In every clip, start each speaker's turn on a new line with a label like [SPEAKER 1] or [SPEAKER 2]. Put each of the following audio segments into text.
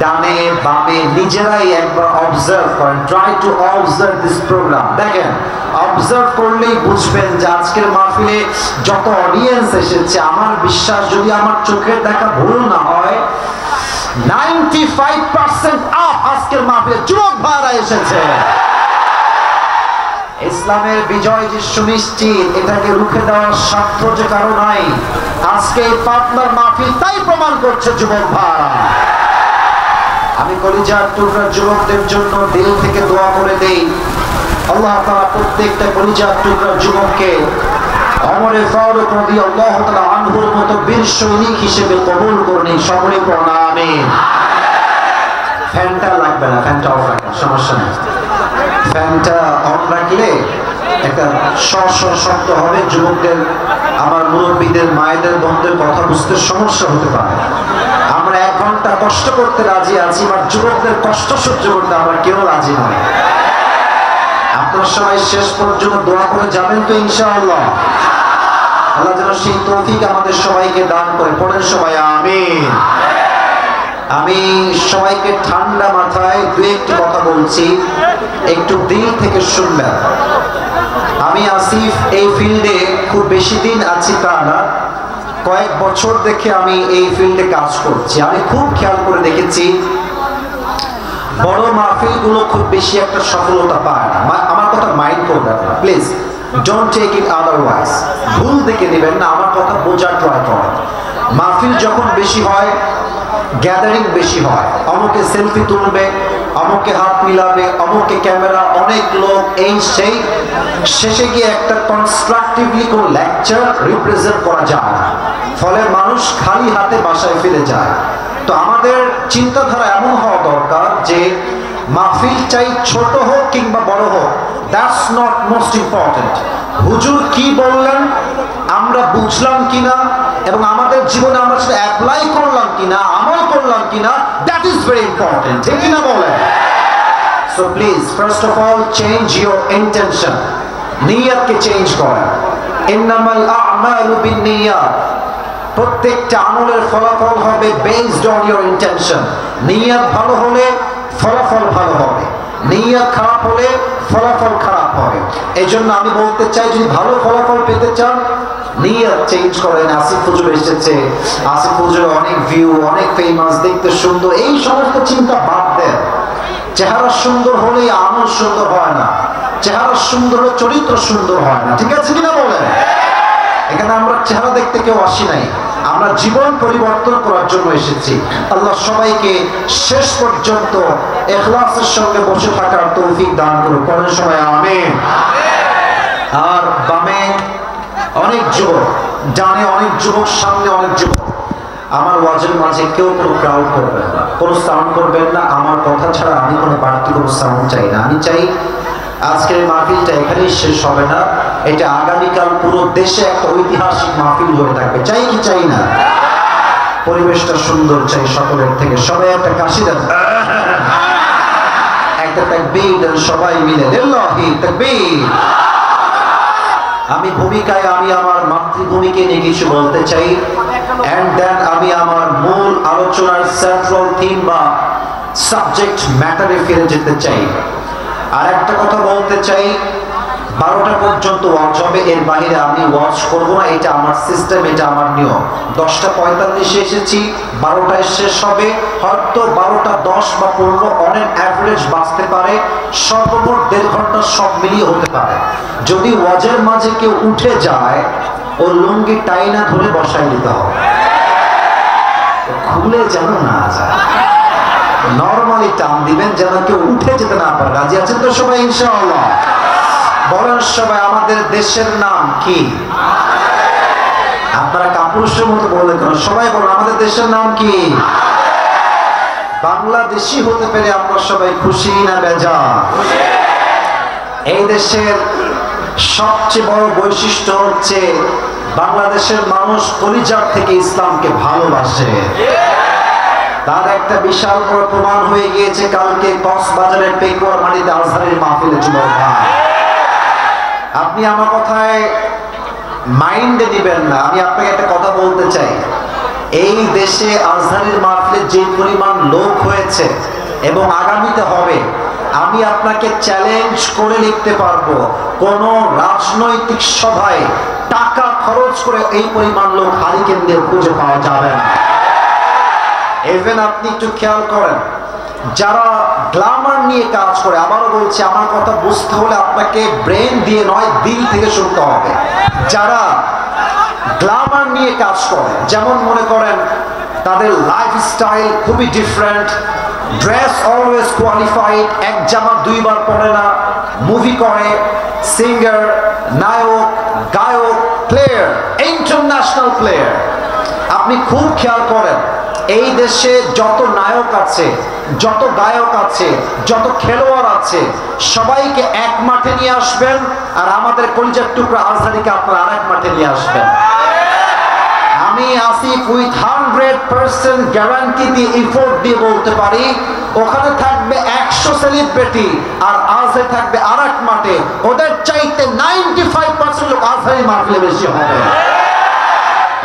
[SPEAKER 1] ডানে বামে নিজেরাই একবার অবজার্ভ করেন। Try to observe this programme. দেখেন, অবজার্ভ করলেই বুঝবেন যে আজকের মাহফিলে যত অডিয়েন্স এসেছে, আমার বিশ্বাস যদি আমার চোখের দেখা ভুল না হয় 95% আপ আজকের মাহফিলে যুবক ভাইরা এসেছে। ইসলামের বিজয় যে সুনিশ্চিত, এটাকে রুখে দেওয়ার সাধ্য যে কারো নাই। আজকে এই পাবনার মাহফিল তাই প্রমাণ করছে যুবক ভাইরা। আমি কলিজার টুকরা যুবকদের জন্য দিল থেকে দোয়া করে দেই, আল্লাহ তাআলা প্রত্যেকটা কলিজার টুকরা যুবককে ওমর ফারুক রাদিয়াল্লাহু তাআলা আনহুর মতো বীর সৈনিক হিসেবে কবুল করুন। সকলে পড়ুন আমিন। ফ্যানটা লাগবে না, ফ্যানটা অফ রাখেন, সমস্যা নেই। ফ্যানটা অন রাখলে একটা শব্দ হবে, যুবকদের, আমার মুরব্বীদের, মায়েদের, বোনদের কথা বুঝতে সমস্যা হতে পারে। আমরা 1 ঘন্টা কষ্ট করতে রাজি আছি, আর যুবকদের কষ্ট সহ্য করতে আমরা কেউ রাজি নয়। আপনারা সবাই শেষ পর্যন্ত দোয়া করে যাবেন তো ইনশাআল্লাহ। আল্লাহ যেন সেই তৌফিক আমাদের সবাইকে দান করে। পড়েন সবাই আমিন। আমি সবাইকে ঠান্ডা মাথায় 2-1টি কথা বলছি, একটু দিল থেকে শুনবেন। আমি আসিফ এই ফিল্ডে খুব বেশি দিন আছি তা না, কয়েক বছর দেখে আমি এই ফিল্ডে কাজ করছি। আমি খুব খেয়াল করে দেখেছি বড় মাহফিলগুলো খুব বেশি একটা সফলতা পায় না। আমার কথা মাইন্ড করবেন না please, don't take it otherwise, ভুল দেখে নেবেন না, আমার কথা বোঝার ট্রাই করেন। মাহফিল যখন বেশি হয়, গ্যাদারিং বেশি হয়, অমুকে সেলফি তুলবে, অমুকে হাত মিলাবে, অমুকে ক্যামেরা, অনেক লোক, এই সেই, শেষে গিয়ে একটা কনস্ট্রাকটিভলি কোনো লেকচার রিপ্রেজেন্ট করা যায় না, ফলে মানুষ খালি হাতে বাসায় ফিরে যায়। তো আমাদের চিন্তাধারা এমন হওয়া দরকার যে মাহফিল চাই ছোট হোক কিংবা বড় হোক, দ্যাটস নট মোস্ট ইম্পর্টেন্ট। হুজুর কি বললেন আমরা বুঝলাম কিনা এবং আমাদের জীবনে আমরা সেটা অ্যাপ্লাই করলাম কিনা, আমল করলাম কিনা, দ্যাট ইজ ভেরি ইম্পর্টেন্ট, ঠিক কিনা বলেন? So please first of all change your intention, নিয়তকে চেঞ্জ করেন। ইন্নামাল আ'মালু বিন্নিয়াত, প্রত্যেকটা আমলের ফলাফল হবে বেসড অন ইউর ইন্টেনশন। নিয়ত ভালো হলে ফলাফল ভালো হবে, নিয়ত খারাপ হলে ফলাফল খারাপ হবে। এই জন্য আমি বলতে চাই, যদি ভালো ফলাফল পেতে চান নিয়ত চেঞ্জ করেন। আসিফ হুজুর এসেছে, আসিফ হুজুর অনেক ভিউ, অনেক ফেমাস, দেখতে সুন্দর, এই সমস্ত চিন্তা বাদ দেন। চেহারা সুন্দর হলেই আমল সুন্দর হয় না, চেহারা সুন্দর হলে চরিত্র সুন্দর হয় না, ঠিক আছে কিনা বলেন? এখানে আমরা চেহারা দেখতে কেউ আসি নাই, আমরা জীবন পরিবর্তন করার জন্য এসেছি। আল্লাহ সবাইকে শেষ পর্যন্ত ইখলাসের সঙ্গে বসে থাকার তৌফিক দান করুন। পরের সময় আমিন। আর বামে অনেক যুবক, ডানে অনেক যুবক, সামনে অনেক যুবক। আমার ওয়াজের মাঝে কেউ কোনো ক্রাউড করবেন না, কোনো সাউন্ড করবেন না। আমার কথা ছাড়া আমি কোনো বাড়তি কোনো সাউন্ড চাই না। আমি চাই আজকের মাহফিলটা এখানেই শেষ হবে না, এটা আগামীকাল পুরো দেশে একটা ঐতিহাসিক মাহফিল হয়ে থাকবে। চাই কি চাই না? পরিবেশটা সুন্দর চাই সকলের থেকে। সবাই একটা কাশি দেন, একটা তাকবীর দেন সবাই মিলে, লিল্লাহি তাকবীর। আমি ভূমিকায়, আমি আমার মাতৃভূমিকে নিয়ে কিছু বলতে চাই, এন্ড দেন আমি আমার মূল আলোচনার সেন্ট্রাল থিম বা সাবজেক্ট ম্যাটারে ফিরে যেতে চাই। আর একটা কথা বলতে চাই, 12টা পর্যন্ত ওয়াচ হবে, এর বাইরে আমি ওয়াচ করব না, এটা আমার সিস্টেম, এটা আমার নিয়ম। 10:45 এসেছি, 12টায় শেষ হবে, হয়তো 12:10 বা 15 অন এন অ্যাভারেজ বাঁচতে পারে, সর্বমোট 1.5 ঘন্টা সব মিলিয়ে হতে পারে। যদি ওয়াজের মাঝে কেউ উঠে যায়, ও লুঙ্গি টাইনা ধরে বসাই দিতে হবে, খুলে যেন না যায়, নরমালি টান দিবেন যেন কেউ উঠে যেতে না পারে। রাজি আছেন তো সবাই ইনশাআল্লাহ? বলেন সবাই, আমাদের দেশের নাম কি? আপনারা কাপুরুষের মতো বললেন কেন? সবাই বলেন, আমাদের দেশের নাম কি? বাংলাদেশি হতে পেরে আমরা সবাই খুশি না বেজার? এই দেশের সবচেয়ে বড় বৈশিষ্ট্য হচ্ছে বাংলাদেশের মানুষ কলিজার থেকে ইসলামকে ভালোবাসে। তার একটা বিশাল বড় প্রমাণ হয়ে গিয়েছে কালকে কক্সবাজারের পেকুয়ার মাটিতে আজহারের মাহফিলে। যুবক ভাই, আপনি আমার কথায় মাইন্ডে দিবেন না, আমি আপনাকে একটা কথা বলতে চাই। এই দেশে আজহারের মাহফিলে যে পরিমাণ লোক হয়েছে এবং আগামীতে হবে, আমি আপনাকে চ্যালেঞ্জ করে লিখতে পারবো কোন রাজনৈতিক সভায় টাকা খরচ করে এই পরিমাণ লোক হারিকেন দিয়ে খুঁজে পাওয়া যাবে না। ইভেন আপনি একটু খেয়াল করেন, যারা গ্ল্যামার নিয়ে কাজ করে, আবারও বলছি আমার কথা বুঝতে হলে আপনাকে ব্রেন দিয়ে নয়, দিল থেকে শুনতে হবে। যারা গ্ল্যামার নিয়ে কাজ করে, যেমন মনে করেন তাদের লাইফস্টাইল খুবই ডিফারেন্ট, ড্রেস অলওয়েজ কোয়ালিফাইড, এক জামা দুইবার পরে না, মুভি করে, সিঙ্গার, নায়ক, গায়ক, প্লেয়ার, ইন্টারন্যাশনাল প্লেয়ার। আপনি খুব খেয়াল করেন এই দেশে যত নায়ক আছে, যত গায়ক আছে, যত খেলোয়াড় আছে, সবাইকে এক মাঠে নিয়ে আসবেন, আর আমাদের কলিজার টুকরা আজহারীকে আপনারা আরেক মাঠে নিয়ে আসবেন। আমি আসিফ উইথ 100% গ্যারান্টি দিয়ে এফোর্ট দিয়ে বলতে পারি, ওখানে থাকবে 100 সেলিব্রিটি আর আজহারী থাকবে আরেক মাঠে, ওদের চাইতে 95% লোক আজহারী মাহফিলে বেশি হবে।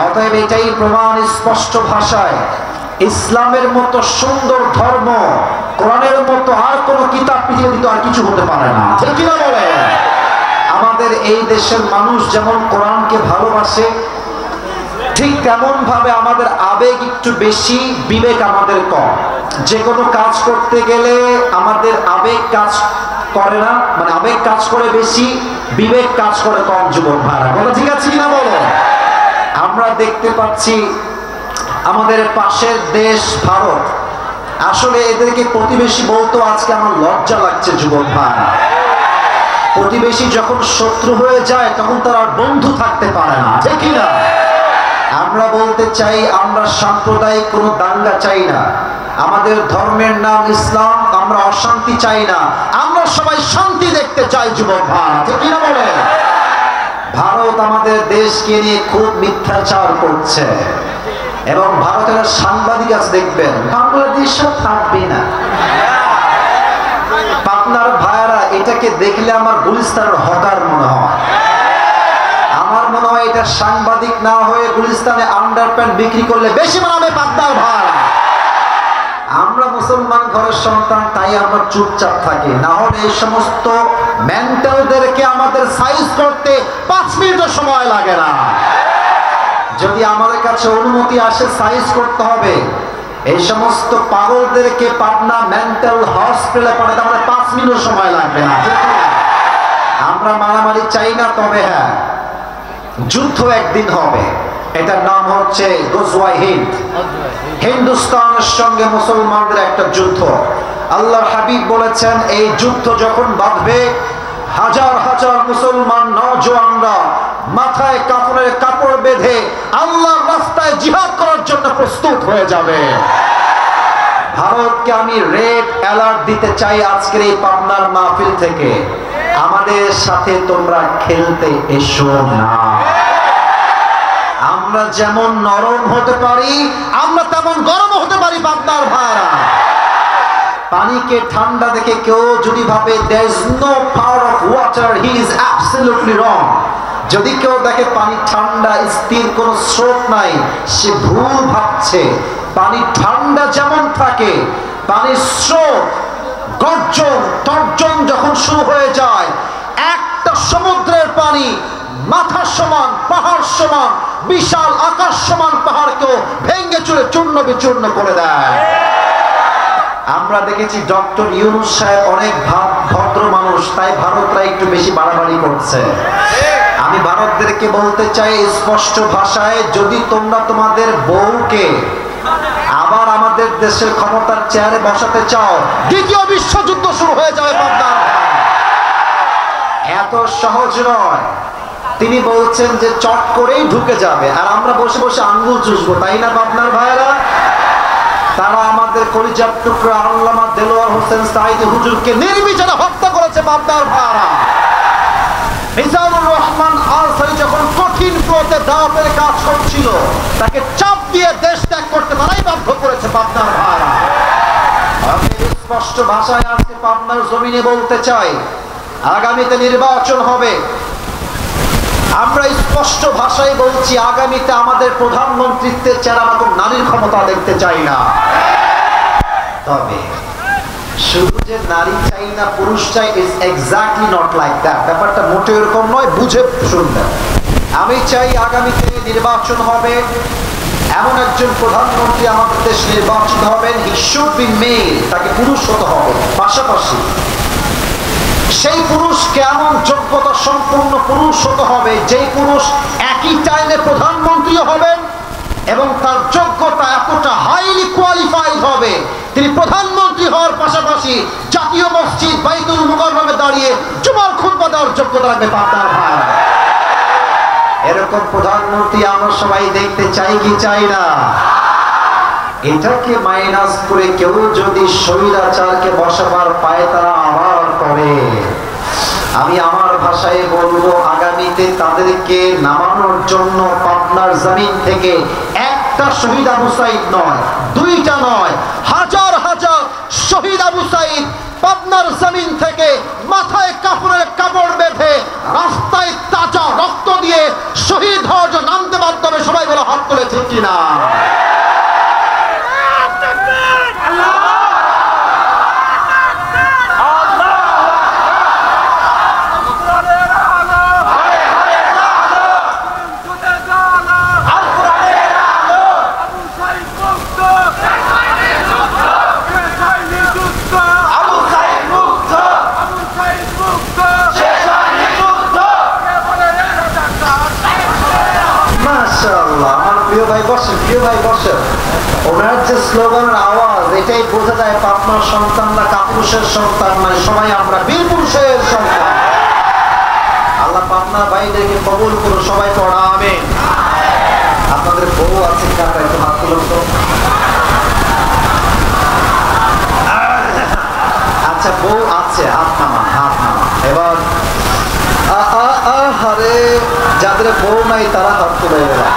[SPEAKER 1] অতএব এটাই প্রমাণ স্পষ্ট ভাষায়, ইসলামের মতো সুন্দর ধর্ম, কোরআনের মতো আর কোন কিতাব পৃথিবীতে আর কিছু হতে পারে না, ঠিক কিনা বলে? আমাদের এই দেশের মানুষ যেমন কোরআনকে ভালোবাসে, ঠিক তেমন ভাবে আমাদের আবেগ একটু বেশি, বিবেক আমাদের কম। যে কোনো কাজ করতে গেলে আমাদের আবেগ কাজ করে না, মানে আবেগ কাজ করে বেশি, বিবেক কাজ করে কম। যুবক ভাড়া বলো ঠিক আছে কিনা বলো? আমরা দেখতে পাচ্ছি আমাদের পাশের দেশ ভারত, আসলে এদেরকে প্রতিবেশী বলতো আজকে আমার লজ্জা লাগছে। যুবক ভাড়া, প্রতিবেশী যখন শত্রু হয়ে যায় তখন তারা বন্ধু থাকতে পারে না, ঠিক কিনা? আমরা বলতে চাই, আমরা সাম্প্রদায়িক কোনো দাঙ্গা চাই না, আমাদের ধর্মের নাম ইসলাম, আমরা অশান্তি চাই না, আমরা সবাই শান্তি দেখতে চাই। যুবক ভাই, ঠিক কিনা বলে? ভারত আমাদের দেশকে নিয়ে খুব মিথ্যাচার করছে, এবং ভারতের সাংবাদিক আছে দেখবেন বাংলাদেশ থাকবে না। পাবনার ভাইয়ারা এটাকে দেখলে আমার গুলিস্তানের হকার মনে হয়। আমার মনে হয় এটা সাংবাদিক না হয়ে গুলিস্তানে আন্ডারপ্যান্ট বিক্রি করলে বেশি মানাবে পাবনার ভাইয়ারা। আমরা মুসলমান ঘরের সন্তান, তাই আমরা চুপচাপ থাকি, না হলে এই সমস্ত মেন্টালদেরকে আমাদের সাইজ করতে 5 মিনিটও সময় লাগে না। যদি আমাদের কাছে অনুমতি আসে সাইজ করতে হবে, এই সমস্ত পাগলদেরকে পাবনা মেন্টাল হসপিটালে পাঠাতে আমাদের 5 মিনিট সময় লাগবে না। আমরা মারামারি চাই না, তবে হ্যাঁ যুদ্ধ একদিন হবে, এটার নাম হচ্ছে গজওয়ায়ে হিন্দ, হিন্দুস্তানের সঙ্গে মুসলমানদের একটা যুদ্ধ। আল্লাহর হাবিব বলেছেন এই যুদ্ধ যখন বাঁধবে, হাজার হাজার মুসলমান নওজওয়ানরা মাথায় কাফনের কাপড় বেঁধে আল্লাহর রাস্তায় জিহাদ করার জন্য প্রস্তুত হয়ে যাবে। ভারতকে আমি রেড অ্যালার্ট দিতে চাই আজকের এই পাবনার মাহফিল থেকে, আমাদের সাথে তোমরা খেলতে এসো না। আমরা যেমন নরম হতে পারি, আমরা তেমন গরম হতে পারি। পাবনার ভাইরা, পানিকে ঠান্ডা দেখে কেউ যদি ভাবে there is no power of water, he is absolutely wrong। যদি কেউ দেখে পানি ঠান্ডা, স্থির কোনো স্রোত নাই, সে ভুল ভাবছে। পানি ঠান্ডা যেমন থাকে, পানির স্রোত, গর্জন তর্জন যখন শুরু হয়ে যায়, একটা সমুদ্রের পানি মাথা সমান, পাহাড় সমান, বিশাল আকাশ সমান পাহাড়কেও ভেঙে চুরে চূর্ণ বিচূর্ণ করে দেয়। আমরা দেখেছি ডক্টর ইউনূস সাহেব অনেক ভদ্র মানুষ, তাই ভারতরা একটু বেশি বাড়াবাড়ি করছে। আমি ভারতদেরকে বলতে চাই স্পষ্ট ভাষায়, যদি তোমরা তোমাদের বউকে আবার আমাদের দেশের ক্ষমতার চেয়ারে বসাতে চাও, দ্বিতীয় বিশ্বযুদ্ধ শুরু হয়ে যাবে। পাবনা এত সহজ নয়। তিনি বলছেন যে চট করেই ঢুকে যাবে, আর আমরা বসে বসে আঙ্গুল চুষবো, তাই না পাবনার ভাইয়েরা? তারা আমাদের কলিজার টুকরা আল্লামা দেলোয়ার হোসেন সাঈদী হুজুরকে নির্বিচারে হত্যা করেছে। পাবনার ভাইয়েরা, মিজানুর রহমান আনসারী যখন কঠিন পথে দাওয়াতের কাজ করছিল, তাকে চাপ দিয়ে দেশ ত্যাগ করতে তারাই বাধ্য করেছে। পাবনার ভাইয়েরা, আমি স্পষ্ট ভাষায় আজকে পাবনার জমিনে বলতে চাই, আগামীতে নির্বাচন হবে, আমরা স্পষ্ট ভাষায় বলছি, আগামীতে আমাদের প্রধানমন্ত্রীত্বের চেহারা মতো নারীর ক্ষমতা দেখতে চাই না। তবে শুধু যে নারী চাই না পুরুষ চাই, it's exactly not like that. ব্যাপারটা মোটেও এরকম নয়, বুঝে শুনবেন। আমি চাই আগামীতে নির্বাচন হবে, এমন একজন প্রধানমন্ত্রী আমাদের দেশ নির্বাচিত হবেন, হি শুড বি মেল, তাকে পুরুষ হতে হবে। পাশাপাশি সেই পুরুষ কেমন যোগ্যতা সম্পূর্ণ পুরুষ হতে হবে, যেই পুরুষ একই টাইমে প্রধানমন্ত্রী হবেন এবং তার যোগ্যতা এতটা হাইলি কোয়ালিফাইড হবে, তিনি প্রধানমন্ত্রী হওয়ার পাশাপাশি জাতীয় মসজিদ বাইতুল মুকাররমে দাঁড়িয়ে জুমার খুতবা দেওয়ার যোগ্যতা রাখবে। পাবনার ভাই, এরকম প্রধানমন্ত্রী আমরা সবাই দেখতে চাই কি চাই না? এটাকে মাইনাস করে কেউ যদি স্বৈরাচারকে বসাবার পায়, তারা আবার করে। আমি আমার ভাষায় বলবো, আগামীতে তাদেরকে নামানোর জন্য পাবনার জমিন থেকে একটা শহীদ আবু সাইদ নয়, দুইটা নয়, হাজার হাজার শহীদ আবু সাইদ পাবনার জমিন থেকে মাথায় কাপড়ের কাপড় বেঁধে রাস্তায় তাজা রক্ত দিয়ে শহীদ হওয়ার জন্য নামতে বাধ্য হবে। সবাই বলে হাত তুলে ঠিক কিনা? ওনার যে স্লোগানের আওয়াজ, এটাই বোঝা যায় পাবনার সন্তানরা কাপুরুষের সন্তান নয়, সবাই আমরা বীর পুরুষের সন্তান। আল্লাহ পাবনার ভাইদেরকে কবুল করুন, সবাই পড়া আমিন। আপনাদের বউ আছে কাটা, একটু হাত তুলুন তো। আচ্ছা, বউ আছে, হাত নামান, হাত নামান। এবার আরে যাদের বউ নাই তারা হাত তুলে এবার।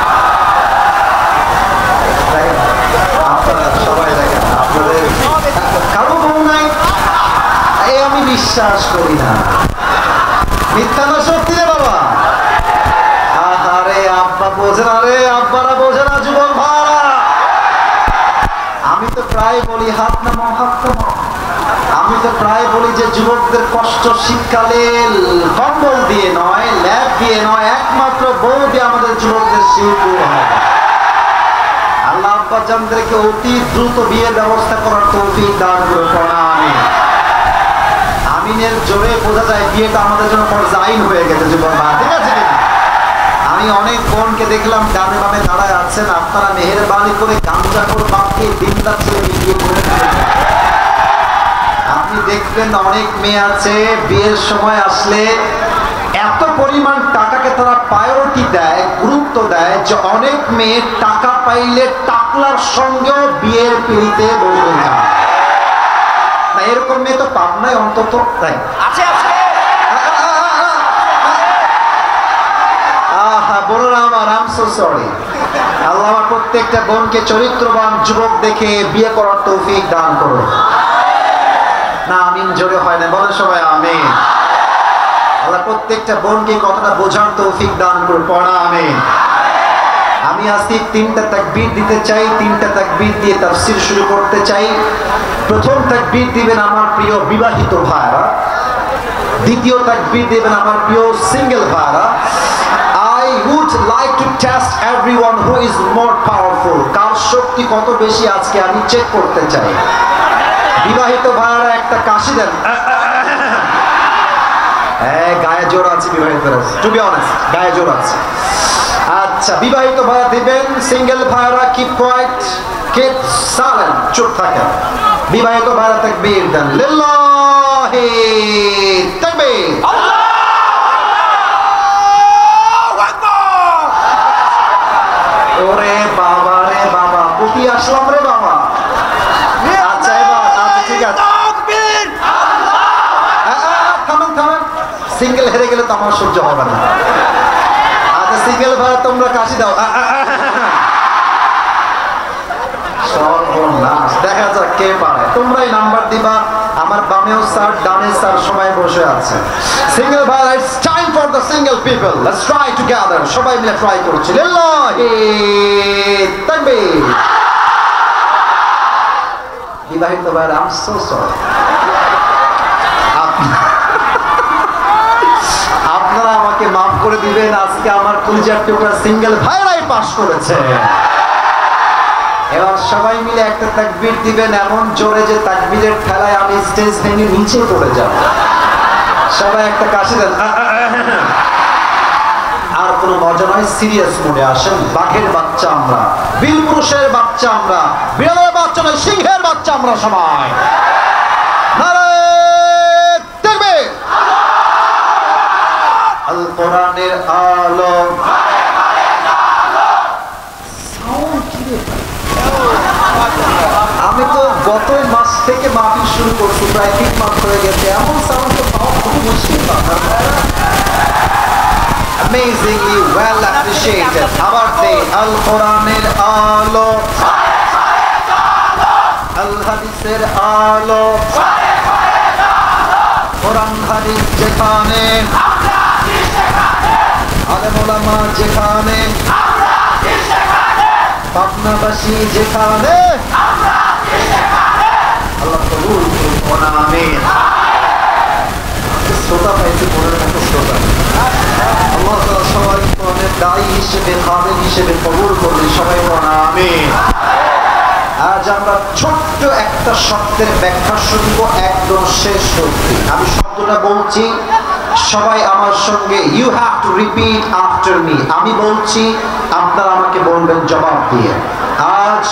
[SPEAKER 1] সবাই দেখেন, আপনাদের কারো বউ নাই, আমি বিশ্বাস করি না। মিথ্যা না সত্যি রে বাবা? আরে আব্বা বোঝে না রে, আব্বারা বোঝে না, যুবক ভাড়া। আমি তো প্রায় বলি হাত নামো, হাত নামো। আমি তো প্রায় বলি যে যুবকদের কষ্ট শীতকালে কম্বল দিয়ে নয়, ল্যাব দিয়ে নয়, একমাত্র বউ দিয়ে আমাদের যুবকদের শীত হয়। আল্লাহ আব্বাজানদেরকে অতি দ্রুত বিয়ের ব্যবস্থা করার তৌফিক দান করে পড়া আমিন। আমিনের জোরে বোঝা যায় বিয়েটা আমাদের জন্য ফরজ আইন হয়ে গেছে। যুবক ভাই, ঠিক আছে? আমি অনেক বোনকে দেখলাম ডানে বামে দাঁড়ায় আছেন, আপনারা মেহেরবানি করে গামজাখোর বাপকে দিনদার ছেলে বিয়ে করে দিলেন। আপনি দেখবেন অনেক মেয়ে আছে বিয়ের সময় আসলে এত পরিমাণ টাকাকে তারা প্রায়োরিটি দেয়, গুরুত্ব দেয়, যে অনেক মেয়ে টাকা পাইলে টাকলার সঙ্গেও বিয়ের পিড়িতে বসে যায় না। এরকম মেয়ে তো পাবনায় অন্তত তাই আছে। বোনেরা আমার, আই এম সো সরি। আল্লাহ আমার প্রত্যেকটা বোনকে চরিত্রবান যুবক দেখে বিয়ে করার তৌফিক দান করো না। আমিন জোরে হয় না, বলে সবাই আমিন। আল্লাহ প্রত্যেকটা বোনকে কথাটা বোঝার তৌফিক দান করো, পড়া আমিন। আমি আজকে 3টা তাকবীর দিতে চাই, 3টা তাকবীর দিয়ে তাফসীর শুরু করতে চাই। প্রথম তাকবীর দিবেন আমার প্রিয় বিবাহিত ভাইরা, দ্বিতীয় তাকবীর দিবেন আমার প্রিয় সিঙ্গেল ভাইরা। I would like to test everyone who is more powerful. কার শক্তি কত বেশি আজকে আমি চেক করতে চাই। বিবাহিত ভাইরা একটা কাশি দেন। গায়ে জোর আছে বিবাহিত, টু বি অনেস্ট গায়ে জোর আছে। আচ্ছা, বিবাহিত ভাইরা দিবেন, সিঙ্গেল ভাইরা কিপ কোয়াইট, কিপ সাইলেন্ট, চুপ থাকেন। বিবাহিত ভাইরা তাকবীর দেন, লিল্লাহি তাকবীর, ওরে বাবা রে বাবা, কুটি আসলাম রে বাবা। আচ্ছা এবার, আচ্ছা ঠিক আছে, থামেন থামেন, সিঙ্গেল হেরে গেলে তো আমার সহ্য হবে না। আচ্ছা সিঙ্গেল ভাই তোমরা কাশি দাও। সর্বনাশ, দেখা যাক কে পারে। তোমরাই নাম্বার দিবা আমার বামেও স্যার ডানে স্যার সবাই বসে আছে সিঙ্গেল ভাই it's time for the single people let's try together সবাই মিলে ট্রাই করছি লিল্লাহি তাকবীর বিবাহিত ভাই আই এম সো সরি আপনারা আমাকে মাফ করে দিবেন আজকে আমার কলিজার টুকরা সিঙ্গেল ভাইরাই পাস করেছে এবার সবাই মিলে একটা তাকবীর দিবেন এমন জোরে যে তাকবীরের ঠেলায় আমি স্টেজ ভেঙে নিচে পড়ে যাব সবাই একটা কাশি দেন আর কোনো মজা নয় সিরিয়াস মোডে আসেন বাঘের বাচ্চা আমরা বীর পুরুষের বাচ্চা আমরা বিড়ালের বাচ্চা নয় সিংহের বাচ্চা আমরা সবাই নারে তাকবীর আল কোরআনের আলো আমি তো গত মাস থেকে মাহফিল শুরু করছি প্রায় 3 মাস হয়ে গেছে এমন সাউন্ড তো পাওয়া খুব মুশকিল amazingly well appreciated আবার দে আল কোরআনের আলো আল হাদিসের আলো কোরআন হাদিস যেখানে আলেম ওলামা যেখানে পাবনাবাসী যেখানে আল্লাহ কবুল করুন আমিন শ্রোতা পাইছে মনের মতো শ্রোতা আল্লাহ তাআলা সবাইকে কোরআনের দায়ী হিসেবে খাদেম হিসেবে কবুল করুন সবাই বলুন আমিন আজ আমরা ছোট্ট একটা শব্দের ব্যাখ্যা শুনব একদম শেষ সত্যি আমি শব্দটা বলছি সবাই আমার সঙ্গে you have to repeat after me আমি বলছি আপনারা আমাকে বলবেন জবাব দিয়ে আজ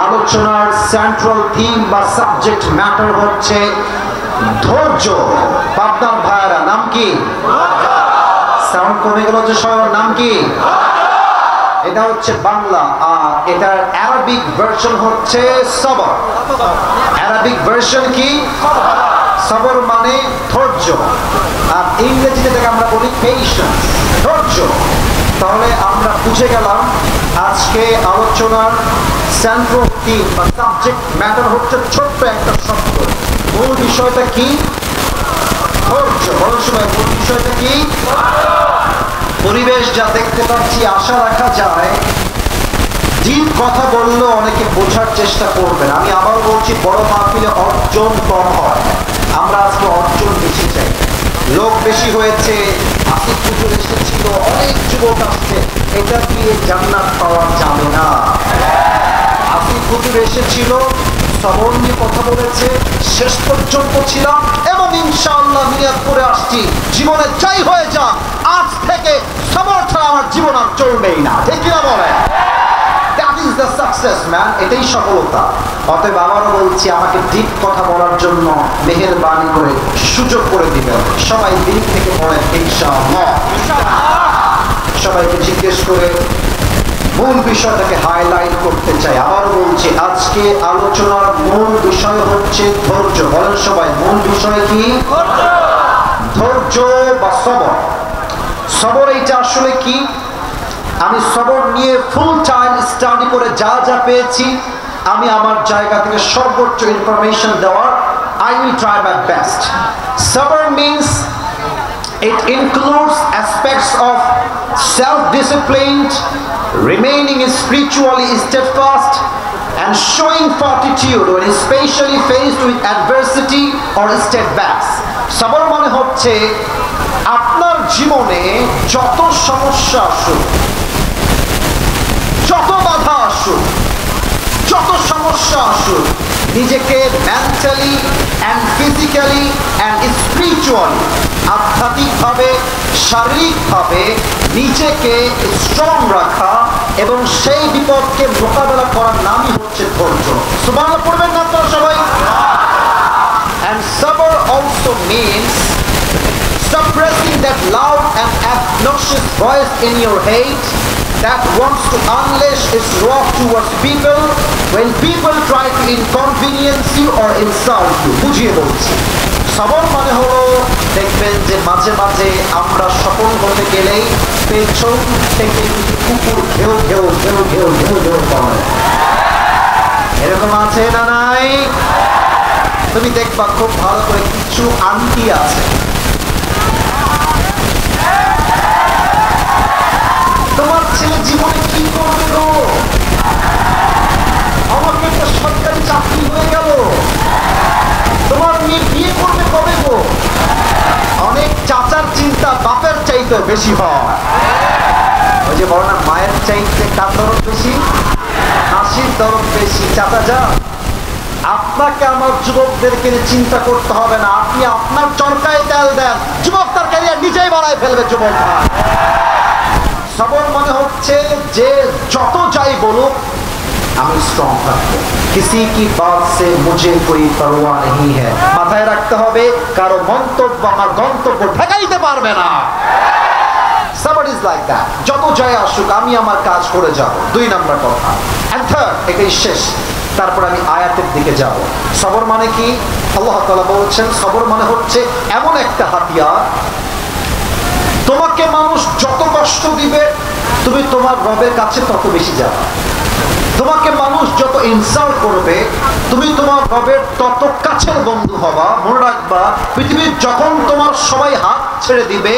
[SPEAKER 1] আলোচনার সেন্ট্রাল থিম বা সাবজেক্ট ম্যাটার হচ্ছে ধৈর্য পাবনার ভাইরা নাম কি সাউন্ড কমে গেল যে সবার নাম কি এটা হচ্ছে বাংলা আর এটার আরবিক ভার্সন হচ্ছে সবর আরবিক ভার্সন কি সবর মানে ধৈর্য আর ইংরেজিতে যেটাকে আমরা বলি পেশেন্স ধৈর্য তাহলে আমরা বুঝে গেলাম আজকে আলোচনার সেন্ট্রাল থিম বা সাবজেক্ট ম্যাটার হচ্ছে ছোট্ট একটা শব্দ মূল বিষয়টা কি ধৈর্য বলার সময় মূল বিষয়টা কি পরিবেশ যা দেখতে পাচ্ছি আশা রাখা যায় ডিপ কথা বললেও অনেকে বোঝার চেষ্টা করবেন আমি আবার বলছি বড় মাহফিলে অর্জন কম হয় আমরা আজকে অর্জন বেশি চাই লোক বেশি হয়েছে আসিফ হুজুর এসেছিল অনেক যুবক আসছে এটা দিয়ে জান্নাত পাওয়া যাবে না আসিফ হুজুর এসেছিল সবর নিয়ে কথা বলেছে শেষ পর্যন্ত ছিলাম এবং ইনশাআল্লাহ নিয়ত করে আসছি জীবনে যাই হয়ে যাক আজ থেকে সবর ছাড়া আমার জীবন আর চলবেই না ঠিক কিনা বলে That is the success, man. এটাই সফলতা অতএব আবারও বলছি আমাকে ডিপ কথা বলার জন্য মেহেরবানি করে সুযোগ করে দিবেন সবাই দিক থেকে বলেন ইনশাআল্লাহ সবাইকে জিজ্ঞেস করে মূল বিষয়টাকে হাইলাইট করতে চাই আবারও বলছি আজকে আলোচনার মূল বিষয় হচ্ছে ধৈর্য বলেন সবাই মূল বিষয় কি ধৈর্য বা সবর সবর এইটা আসলে কি আমি সবর নিয়ে ফুল টাইম স্টাডি করে যা যা পেয়েছি আমি আমার জায়গা থেকে সর্বোচ্চ ইনফরমেশন দেওয়ার I will try my best. Sabr means it includes aspects of self-discipline, remaining spiritually steadfast, and showing fortitude when especially faced with adversity or setbacks. Sabr মানে হচ্ছে আপনার জীবনে যত সমস্যা আসুক যত বাধা আসুক যত সমস্যা আসুক নিজেকে mentally and physically and spiritually আধ্যাত্মিকভাবে শারীরিকভাবে নিজেকে স্ট্রং রাখা এবং সেই বিপদকে মোকাবেলা করার নামই হচ্ছে ধৈর্য সুবহানাল্লাহ পড়বেন না আপনারা সবাই and sabr also means suppressing that loud and obnoxious voice in your head that wants to unleash its wrath towards people when people try to inconvenience you or insult you. বুঝিয়ে বলছি সবর মানে হলো দেখবেন যে মাঝে মাঝে আমরা সফল হতে গেলেই পেছন থেকে কুকুর ঘেউ ঘেউ ঘেউ ঘেউ ঘেউ ঘেউ করে এরকম আছে না নাই তুমি দেখবা খুব ভালো করে কিছু আন্টি আছে, তোমার ছেলে জীবনে কি করবে গো, আমাকে একটা সরকারি চাকরি হয়ে গেল, তোমার মেয়ে বিয়ে করবে কবে গো। অনেক চাচার চিন্তা বাপের চাইতে বেশি হয়। ওই যে বলো না, মায়ের চাইতে কার দরদ বেশি, হাসির দরদ বেশি। চাচা যা, আপনাকে আমার যুবকদেরকে চিন্তা করতে হবে না, আপনি আপনার চরকায় তেল দেন, যুবক তার ক্যারিয়ার নিজেই বাড়ায় ফেলবে। যুবক সবর মনে হচ্ছে যে যত যাই বলুক আমি স্ট্রং থাকবো, কিসি কি বাত সে মুঝে কোই পরোয়া নেই হ্যায়। মাথায় রাখতে হবে কারো মন্তব্য আমার গন্তব্য ঠেকাইতে পারবে না। সবর ইজ লাইক দ্যাট, যত যাই আসুক আমি আমার কাজ করে যাব। 2 নম্বর কথা, এন্ড থার্ড, এটাই শেষ, তারপর আমি আয়াতের দিকে যাব। সবর মানে কি? আল্লাহ তাআলা বলছেন সবর মানে হচ্ছে এমন একটা হাতিয়ার, তোমাকে মানুষ যত কষ্ট দিবে তুমি তোমার রবের কাছে তত বেশি যাবে। তোমাকে মানুষ যত ইনসাল্ট করবে তুমি তোমার রবের তত কাছের বন্ধু হবা। মনে রাখবা, পৃথিবীর যখন তোমার সবাই হাত ছেড়ে দিবে,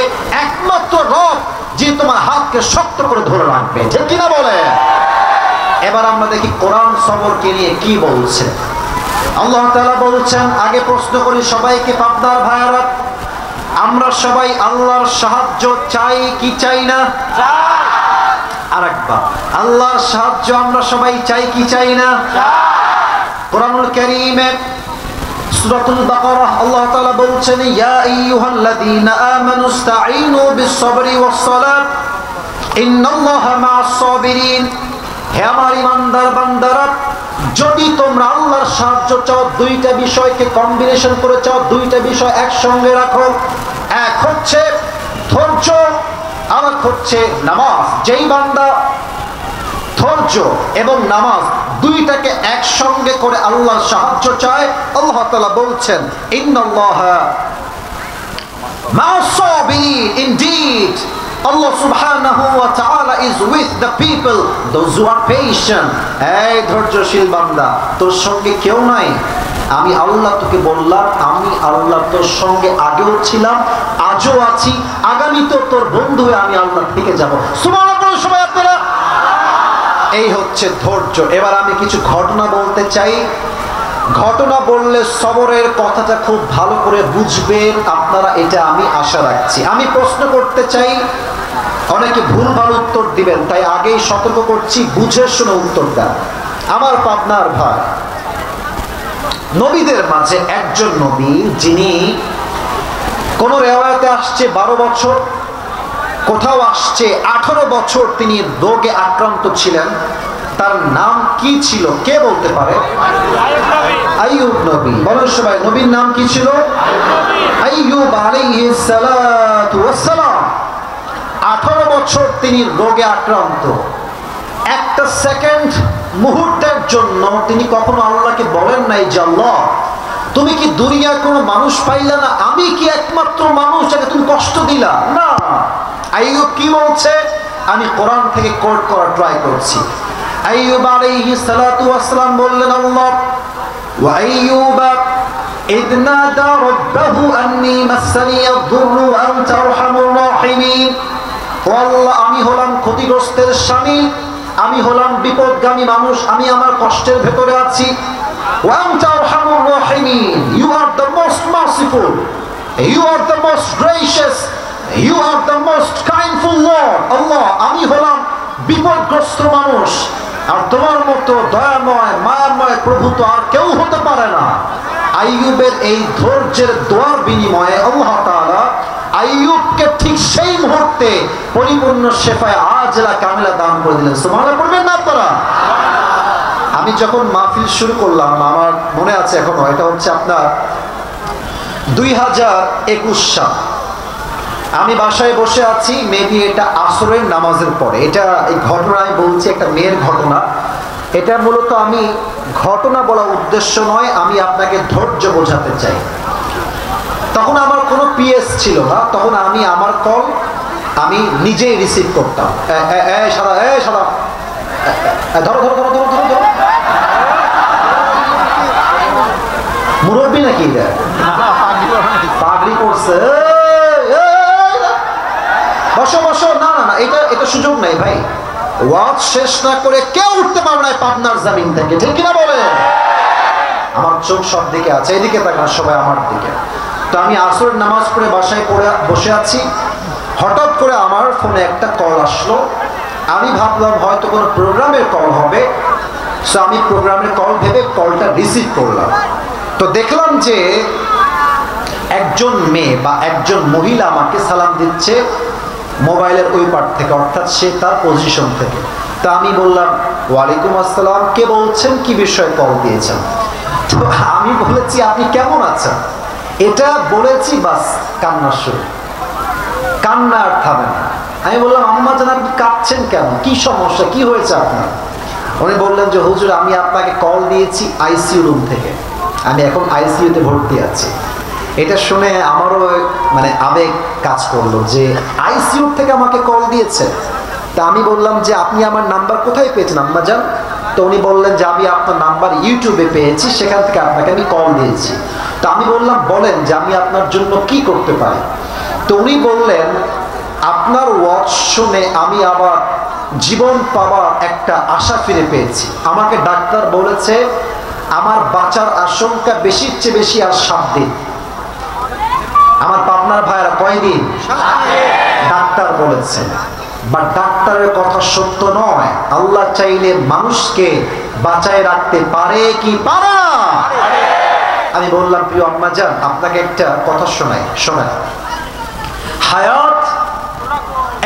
[SPEAKER 1] একমাত্র রব যে তোমার হাতকে শক্ত করে ধরে রাখবে। ঠিক কিনা বলে? এবার আমরা দেখি কোরআন সবরকে নিয়ে কি বলছে। আল্লাহ তাআলা বলছেন, আগে প্রশ্ন করি সবাইকে, পাবনার ভাইয়ারা, আমরা সবাই আল্লাহর সাহায্য চাই কি চাই না? আরেকবার, আল্লাহর সাহায্য আমরা সবাই চাই কি চাই না? কোরআনুল কারীমে সূরাতুল বাকারাহ আল্লাহ তাআলা বলছেন, ইয়া আইয়ুহাল্লাযীনা আমানুস্তাঈনু বিস-সাবরি ওয়াস-সালাত ইন্নাল্লাহা মা'আস সাবিরিন। হে আমার ঈমানদার বান্দারা, যদি তোমরা আল্লাহর সাহায্য চাও, 2টা বিষয়কে কম্বিনেশন করে চাও, 2টা বিষয় একসঙ্গে রাখো। এক হচ্ছে ধৈর্য, আর এক হচ্ছে নামাজ। যেই বান্দা ধৈর্য এবং নামাজ 2টাকে একসঙ্গে করে আল্লাহর সাহায্য চায়, আল্লাহ তাআলা বলছেন ইন্নাল্লাহা মা'আস সাবিরিন, indeed Allah subhanahu wa ta'ala is with the people, those who are patient. এই ধৈর্যশীল বান্দা, তোর সঙ্গে কেউ নাই, আমি আল্লাহ তোকে বললাম, আমি আল্লাহ তোর সঙ্গে আগেও ছিলাম, আজও আছি, আগামীতেও তোর বন্ধু হয়ে আমি আল্লাহ থেকে যাব। সুবহানাল্লাহ। সবাই আপনারা, এই হচ্ছে ধৈর্য। এবার আমি কিছু ঘটনা বলতে চাই। ঘটনা বললে সবরের কথাটা খুব ভালো করে বুঝবেন আপনারা, এটা আমি আশা রাখছি। আমি প্রশ্ন করতে চাই, অনেকে ভুলভাল উত্তর দিবেন, তাই আগেই সতর্ক করছি, বুঝে শুনে উত্তর দেন। আমার পাবনার ভাই, নবীদের মাঝে একজন নবী, যিনি কোন রেওয়ায়াতে আসছে 12 বছর, কোথাও আসছে 18 বছর তিনি রোগে আক্রান্ত ছিলেন। তার নাম কি ছিল? কে বলতে পারে? আইয়ুব নবী। বলেন সবাই, নবীর নাম কি ছিল? আইয়ুব আলাইহিস সালাতু ওয়াস সালাম। 18 বছর তিনি রোগে আক্রান্ত। একটা সেকেন্ড, মুহূর্তের জন্য তিনি কখনো আল্লাহকে বলেন নাই যে আল্লাহ তুমি কি দুনিয়ার কোনো মানুষ পাইলা না, আমি কি একমাত্র মানুষ যাকে তুমি কষ্ট দিলা? না। আইয়ুব কি বলছে? আমি কোরআন থেকে কোট করার ট্রাই করছি। আইয়ুব আলাইহিস সালাতু ওয়াস সালাম বললেন, আল্লাহ ওয়া আইয়ুবা ইয নাদা রাব্বাহু আন্নী মাসসানি আয-যুররু ওয়া আনতা আরহামুর রাহিমিন। ও আল্লাহ, আমি হলাম ক্ষতিগ্রস্তের স্বামী, আমি হলাম বিপদগামী মানুষ, আমি আমার কষ্টের ভেতরে আছি। ওয়া আনতা আরহামুর রাহিমিন, you are the most merciful, you are the most gracious, you are the most kindful lord. Allah, আমি হলাম বিপদগ্রস্ত মানুষ, আর তোমার মতো দয়াময় মায়াময় প্রভু তো আর কেউ হতে পারে না। আইয়ুবের এই ধৈর্যের দোয়ার বিনিময়ে আল্লাহ তাআলা আইয়ুবকে ঠিক সেই মুহূর্তে পরিপূর্ণ শেফায়ে আজলা কামিলা দান করে দিলেন। সুবহানাল্লাহ পড়বেন না আপনারা? আমি যখন মাহফিল শুরু করলাম, আমার মনে আছে এখনো, এটা হচ্ছে আপনার 2021 সাল। আমি বাসায় বসে আছি, মেবি এটা আসরের নামাজের পরে। এটা এই ঘটনা আমি বলছি, একটা মেয়ের ঘটনা। এটা মূলত আমি ঘটনা বলা উদ্দেশ্য নয়, আমি আপনাকে ধৈর্য বোঝাতে চাই। তখন আমার কোনো পিএস ছিল না, তখন আমি আমার কল আমি নিজেই রিসিভ করতাম। সাদা ধরো ধরো ধরো ধরো ধরো ধরো। মুরব্বী নাকি এটা? পাগড়ি করছে। বসো বসো। না না না, এটা সুযোগ নাই ভাই। ওয়াজ শেষ না করে কেউ উঠতে পারবে না পাবনার জমিন থেকে, ঠিক কিনা বলে? আমার চোখ সব দিকে আছে, এদিকে তাকান সবাই আমার দিকে। তো আমি আসরের নামাজ পড়ে বাসায় বসে আছি, হঠাৎ করে আমার ফোনে একটা কল আসলো। আমি ভাবলাম হয়তো কোনো প্রোগ্রামের কল হবে, সো আমি প্রোগ্রামের কল ভেবে কলটা রিসিভ করলাম। তো দেখলাম যে একজন মেয়ে বা একজন মহিলা আমাকে সালাম দিচ্ছে মোবাইলের ওই পার থেকে, অর্থাৎ সে তার পজিশন থেকে। তা আমি বললাম ওয়ালাইকুম আসসালাম, কে বলছেন, কি বিষয়ে কল দিয়েছেন? তো আমি বলেছি আপনি কেমন আছেন, এটা বলেছি, বাস কান্না শুরু। কান্না আর থামে না। আমি বললাম আম্মা জান আপনি কাঁদছেন কেন, কি সমস্যা, কি হয়েছে আপনার? উনি বললেন যে হুজুর আমি আপনাকে কল দিয়েছি আইসিইউ রুম থেকে, আমি এখন আইসিইউতে ভর্তি আছি। এটা শুনে আমারও মানে আবেগ কাজ করলো যে আইসিইউ থেকে আমাকে কল দিয়েছে। তা আমি বললাম যে আপনি আমার নাম্বার কোথায় পেয়েছেন আম্মা জান? তো উনি বললেন যে আমি আপনার নাম্বার ইউটিউবে পেয়েছি, সেখান থেকে আপনাকে আমি কল দিয়েছি। তো আমি বললাম বলেন যে আমি আপনার জন্য কি করতে পারি? তো উনি বললেন আপনার ওয়াজ শুনে আমি আবার জীবন পাওয়ার একটা আশা ফিরে পেয়েছি। আমাকে ডাক্তার বলেছে আমার বাঁচার আশঙ্কা বেশির চেয়ে বেশি আর 7 দিন। আমার পাবনার ভাইরা কয়দিন? ডাক্তার বলেছে, বা ডাক্তারের কথা সত্য নয়। আল্লাহ চাইলে মানুষকে বাঁচায় রাখতে পারে কি পারে না? আমি বললাম প্রিয় আম্মা জান আপনাকে একটা কথা শোনাই। হায়াত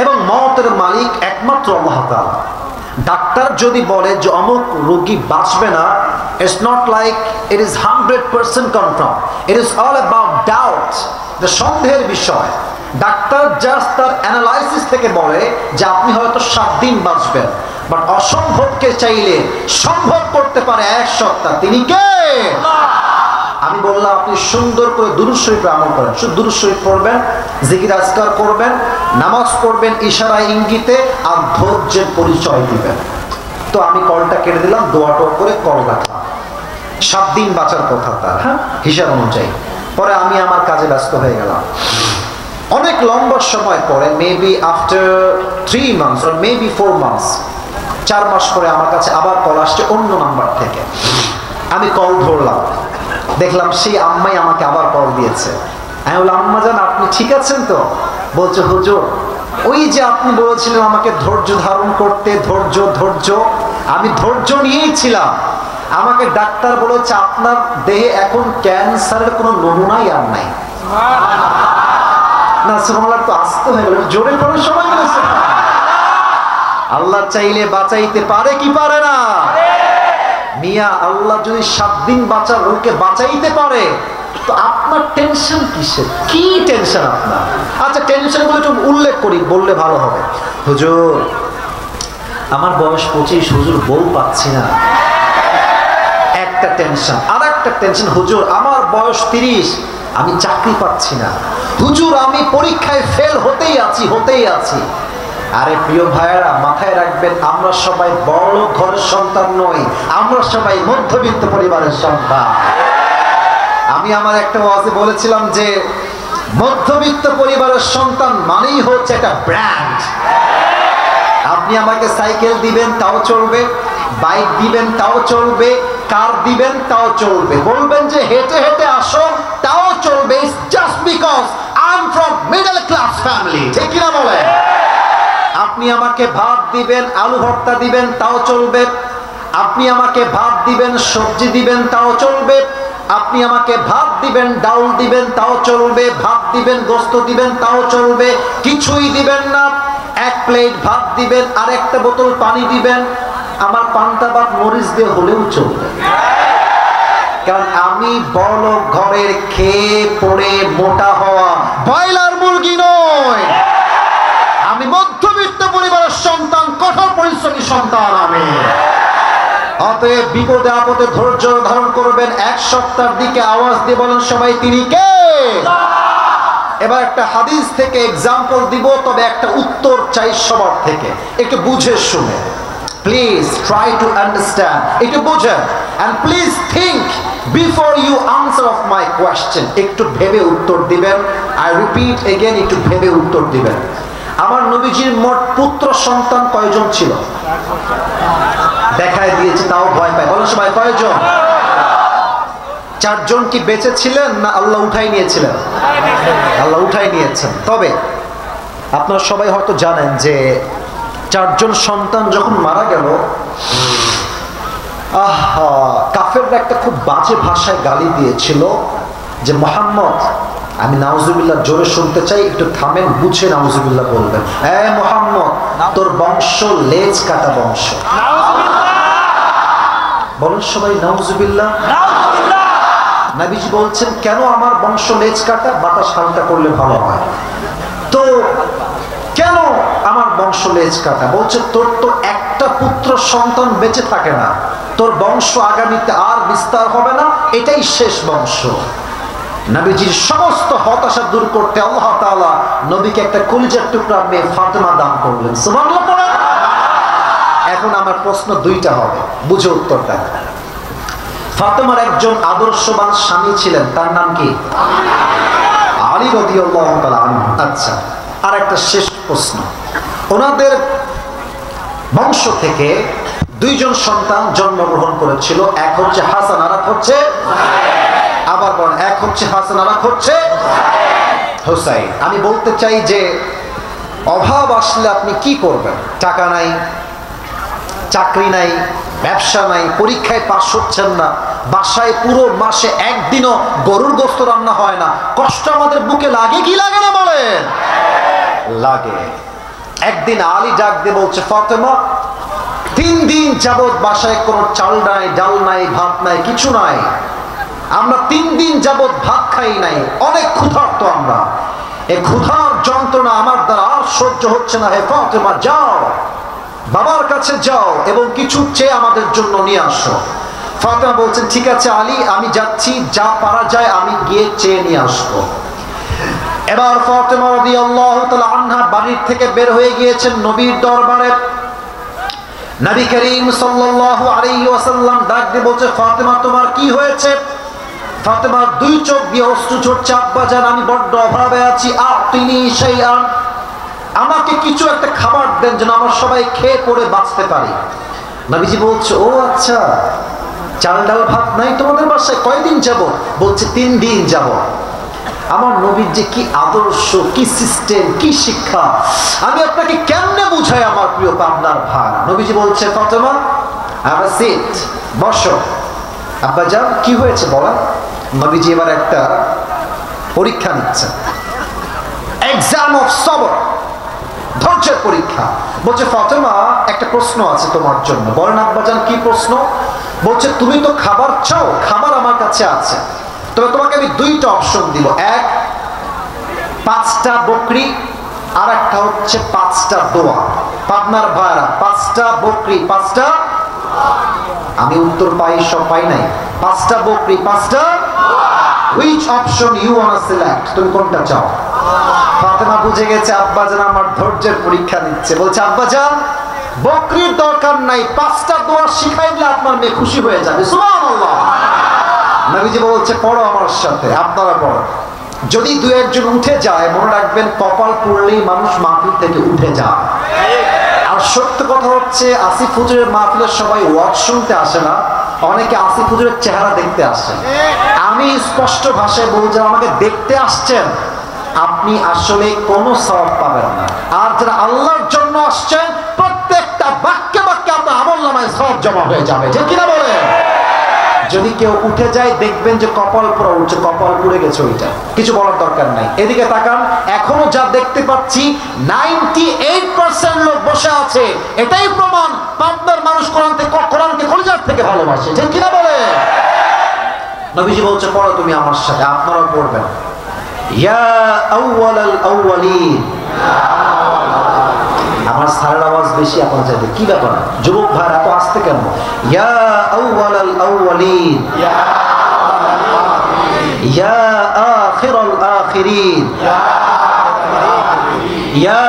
[SPEAKER 1] এবং মওতের মালিক একমাত্র আল্লাহ তাআলা। ডাক্তার যদি বলে যে অমুক রোগী বাঁচবে না, it's not like it is 100% confirm, it is all about doubt, সন্দেহের বিষয়। ডাক্তার জাস্ট তার অ্যানালাইসিস থেকে বলে যে আপনি হয়তো 7 দিন বাঁচবেন, বাট অসম্ভবকে চাইলে সম্ভব করতে পারে 1 সপ্তাহ। তিনি কে? আমি বললাম আপনি সুন্দর করে দুরূদ শরীফে আমল করেন, শুধু দুরূদ শরীফ পড়বেন, জিকির আজকার করবেন, নামাজ পড়বেন ইশারা ইঙ্গিতে, আর ধৈর্যের পরিচয় দিবেন। তো আমি কলটা কেটে দিলাম, দোয়া টোয়া করে কল রাখলাম। 7 দিন বাঁচার কথা তার, হ্যাঁ, হিসাব অনুযায়ী। পরে আমি আমার কাজে ব্যস্ত হয়ে গেলাম। অনেক লম্বা সময় পরে, maybe after 3 months or maybe 4 months, 4 মাস পরে আমার কাছে আবার কল আসছে অন্য নাম্বার থেকে। আমি কল ধরলাম, দেখলাম সেই আম্মাই আমাকে আবার কল দিয়েছে। আমি বললাম আম্মা জান আপনি ঠিক আছেন তো? বলছে হুজুর ওই যে আপনি বলেছিলেন আমাকে ধৈর্য ধারণ করতে, ধৈর্য, আমি ধৈর্য নিয়েই ছিলাম। আমাকে ডাক্তার বলেছে আপনার দেহে এখন ক্যান্সারের কোনো নমুনাই আর নাই। না সুবহানাল্লাহ, তো আসতে হয়ে গেল, জোরে পড়ে সময় গেছে। আল্লাহ চাইলে বাঁচাইতে পারে কি পারে না? মিয়া আল্লাহ যদি 7 দিন বাঁচার রোগকে বাঁচাইতে পারে, তো আপনার টেনশন কিসের? কি টেনশন আপনার? আচ্ছা টেনশনগুলো একটু উল্লেখ করি, বললে ভালো হবে। হুজুর আমার বয়স 25, হুজুর বউ পাচ্ছি না, একটা টেনশন। আর একটা টেনশন, হুজুর আমার বয়স 30, আমি চাকরি পাচ্ছি না। হুজুর আমি পরীক্ষায় ফেল হতেই আছি। আরে প্রিয় ভাইয়েরা মাথায় রাখবেন, আমরা সবাই বড় ঘরের সন্তান নই, আমরা সবাই মধ্যবিত্ত পরিবারের সন্তান। আমি আমার একটা ওয়াজে বলেছিলাম যে মধ্যবিত্ত পরিবারের সন্তান মানেই হচ্ছে একটা ব্র্যান্ড। আপনি আমাকে সাইকেল দিবেন তাও চলবে, বাইক দিবেন তাও চলবে, কার দিবেন তাও চলবে, বলবেন যে হেঁটে হেঁটে আসো তাও চলবে, just because I am from middle class family, ঠিক কিনা বলে? আপনি আমাকে ভাত দিবেন, আলু ভর্তা দিবেন তাও চলবে, আপনি আমাকে ভাত দিবেন, সবজি দিবেন তাও চলবে, আপনি আমাকে ভাত দিবেন, ডাউল দিবেন তাও চলবে, ভাত দিবেন, গোস্ত দিবেন তাও চলবে, কিছুই দিবেন না 1 প্লেট ভাত দিবেন আর 1টা বোতল পানি দিবেন, আমার পান্তা ভাত মরিচ দিয়ে হলেও চলবে। কারণ আমি বড় ঘরের খেয়ে পড়ে মোটা হওয়া ব্রয়লার মুরগি নয়, আমি মধ্যবিত্ত পরিবারের সন্তান, কঠোর পরিশ্রমী সন্তান আমি। অতএব বিপদে আপদে ধৈর্য ধারণ করবেন। 1 সপ্তাহের দিকে আওয়াজ দিয়ে বলেন সবাই তিনি কে? এবার একটা হাদিস থেকে এক্সাম্পল দিব, তবে একটা উত্তর চাই সবার থেকে, একটু বুঝে শুনে। প্লিজ ট্রাই টু আন্ডারস্ট্যান্ড, একটু বুঝেন, and please think Before you answer of my question, একটু ভেবে উত্তর দিবেন। I repeat again, একটু ভেবে উত্তর দিবেন। আমার নবীজির মোট পুত্র সন্তান কয়জন ছিল? দেখায় দিয়েছে, তাও ভয় পায়। বলেন সবাই, কয়জন? 4 জন কি বেঁচে ছিলেন না আল্লাহ উঠাই নিয়েছিলেন? আল্লাহ উঠাই নিয়েছেন। তবে আপনারা সবাই হয়তো জানেন যে 4 জন সন্তান যখন মারা গেল, কাফেররা একটা খুব বাজে ভাষায় গালি দিয়েছিল যে মুহাম্মদ, আমি নাউজুবিল্লাহ জোরে শুনতে চাই, একটু থামেন, বুঝে নাউজুবিল্লাহ বলবেন। এই মুহাম্মদ, তোর বংশ লেজ কাটা বংশ। বলেন সবাই নাউজুবিল্লাহ। নবীজি বলছেন, কেন আমার বংশ লেজ কাটা? বাতাস হালকা করলে ভালো হয়। তো কেন আমার বংশ লেজ কাটা? বলছে, তোর তো একটা পুত্র সন্তান বেঁচে থাকে না, তোর বংশ আগামীতে আর বিস্তার হবে না, এটাই শেষ বংশ। নবীজির সমস্ত হতাশা দূর করতে আল্লাহ তাআলা নবীকে একটা কলিজার টুকরা মেয়ে ফাতেমা দান করলেন। সুবহানাল্লাহ পড়েন। এখন আমার প্রশ্ন 2টা হবে, বুঝে উত্তর দেন। ফাতেমার একজন আদর্শবান স্বামী ছিলেন, তার নাম কি? আলী রাদিয়াল্লাহু তাআলা আনহু। আচ্ছা, আর একটা শেষ প্রশ্ন। ওনাদের বংশ থেকে 2 জন সন্তান জন্মগ্রহণ করেছিল, এক হচ্ছে হাসান আর এক হচ্ছে, আবার বলেন, এক হচ্ছে হাসান আর এক হচ্ছে হুসাইন। আমি বলতে চাই যে অভাব আসলে আপনি কি করবেন? টাকা নাই, চাকরি নাই, ব্যবসা নাই, পরীক্ষায় পাস হচ্ছেন না, বাসায় পুরো মাসে একদিনও গরুর গোশত রান্না হয় না, কষ্ট আমাদের বুকে লাগে কি লাগে না বলেন? লাগে। একদিন আলী ডাক দিয়ে বলছে, ফাতেমা, 3 দিন যাবত বাসায় কোনো চাল নাই, ডাল নাই, ভাত নাই, কিছু নাই, আমরা 3 দিন যাবত ভাত খাই নাই, অনেক ক্ষুধার্ত আমরা, এই ক্ষুধার যন্ত্রণা আমার দ্বারা আর সহ্য হচ্ছে না। হে ফাতেমা, যাও বাবার কাছে যাও এবং কিছু চেয়ে আমাদের জন্য নিয়ে আসো। ফাতেমা বলছেন, ঠিক আছে আলী, আমি যাচ্ছি, যা পারা যায় আমি গিয়ে চেয়ে নিয়ে আসবো। এবার ফাতেমা রাদিয়াল্লাহু তাআলা আনহা বাড়ির থেকে বের হয়ে গিয়েছেন নবীর দরবারে। নবী করিম সাল্লাল্লাহু আলাইহি ওয়াসাল্লাম ডাক দিয়ে বলছে, ফাতেমা, তোমার কি হয়েছে? ফাতেমার 2 চোখ দিয়ে অশ্রু ঝরছে। আব্বাজান, আমি বড্ড অভাবে আছি, আতিনি শাইআন, আমাকে কিছু একটা খাবার দেন যেন আমরা সবাই খেয়ে পড়ে বাঁচতে পারি। নবীজি বলছে, ও আচ্ছা, চাল ডাল ভাত নাই তোমাদের বাসায়? কয়দিন যাব? বলছে, 3 দিন যাব। আমার নবীর যে কি আদর্শ, কি সিস্টেম, কি শিক্ষা, আমি আপনাকে কেমনে বুঝাই আমার প্রিয় পাবনার ভাই। নবীজি বলছে, ফাতেমা, হ্যাভ আ সিট, বসো। আব্বাজান, কি হয়েছে বলেন? নবীজি এবার একটা পরীক্ষা নিচ্ছেন, এক্সাম অফ সবর, ধৈর্যের পরীক্ষা। বলছে, ফাতেমা, একটা প্রশ্ন আছে তোমার জন্য। বলেন আব্বাজান, কি প্রশ্ন? বলছে, তুমি তো খাবার চাও, খাবার আমার কাছে আছে, তবে তোমাকে আমি 2টা অপশন দিব, এক 5টা বকরি, আর একটা হচ্ছে 5টা দোয়া। পাবনার ভাইরা, 5টা বকরি, 5টা, আমি উত্তর পাই সব পাই নাই, 5টা বকরি, 5টা, which option you wanna select? তুমি কোনটা চাও? ফাতেমা বুঝে গেছে আব্বাজান আমার ধৈর্যের পরীক্ষা নিচ্ছে। বলছে, আব্বাজান, বকরির দরকার নাই, 5টা দোয়া শিখাই দিলে আপনার মেয়ে খুশি হয়ে যাবে। সুবহানাল্লাহ। নবীজি বলছে, পড়ো আমার সাথে, আপনারা পড়ো। যদি 2-1 জন উঠে যায়, মনে রাখবেন কপাল পুড়লেই মানুষ মাহফিল থেকে উঠে যায়। আর সত্য কথা হচ্ছে, আসিফ হুজুরের মাহফিলের সবাই ওয়াজ শুনতে আসে না, অনেকে আসিফ হুজুরের চেহারা দেখতে আসেন। আমি স্পষ্ট ভাষায় বলছি, আমাকে দেখতে আসছেন, আপনি আসলে কোনো সওয়াব পাবেন না। আর যারা আল্লাহর জন্য আসছেন, প্রত্যেকটা বাক্যে বাক্যে আপনার আমলনামায় সওয়াব জমা হয়ে যাবে, ঠিক কিনা বলেন? যদি কেউ উঠে যায়, দেখবেন যে কপাল পুরো উঠছে, কপাল পুড়ে গেছে, ওইটা কিছু বলার দরকার নাই। এদিকে তাকান, এখনো যা দেখতে পাচ্ছি 98% লোক বসে আছে, এটাই প্রমাণ পাবনার মানুষ কোরআনকে কলিজার থেকে ভালোবাসে, ঠিক কিনা বলে? নবীজি বলছে, পড়ো তুমি আমার সাথে, আপনারাও পড়বেন। ইয়া আউয়ালাল আউয়ালিন, আমার সারের আওয়াজ বেশি আপনার চাইতে, কি ব্যাপার যুবক ভাই এত আসতে কেন? ইয়া আউয়ালাল আউয়ালিন, ইয়া আখিরাল আখিরিন, ইয়া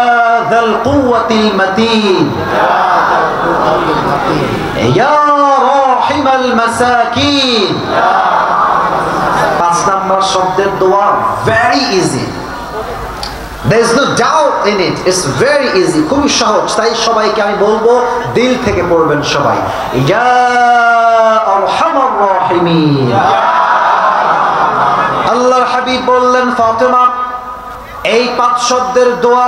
[SPEAKER 1] যাল কুওয়াতিল মাতিন, ইয়া রাহিমাল المساكين. 5 নাম্বার শব্দের দোয়া very easy. There is no doubt in it. It's very easy. খুবই সহজ। তাই সবাইকে আমি বলবো দিল থেকে পড়বেন সবাই। ইয়া আরহামার রাহিমিন। আল্লাহর হাবিব বললেন ফাতেমা এই 5 শব্দের দোয়া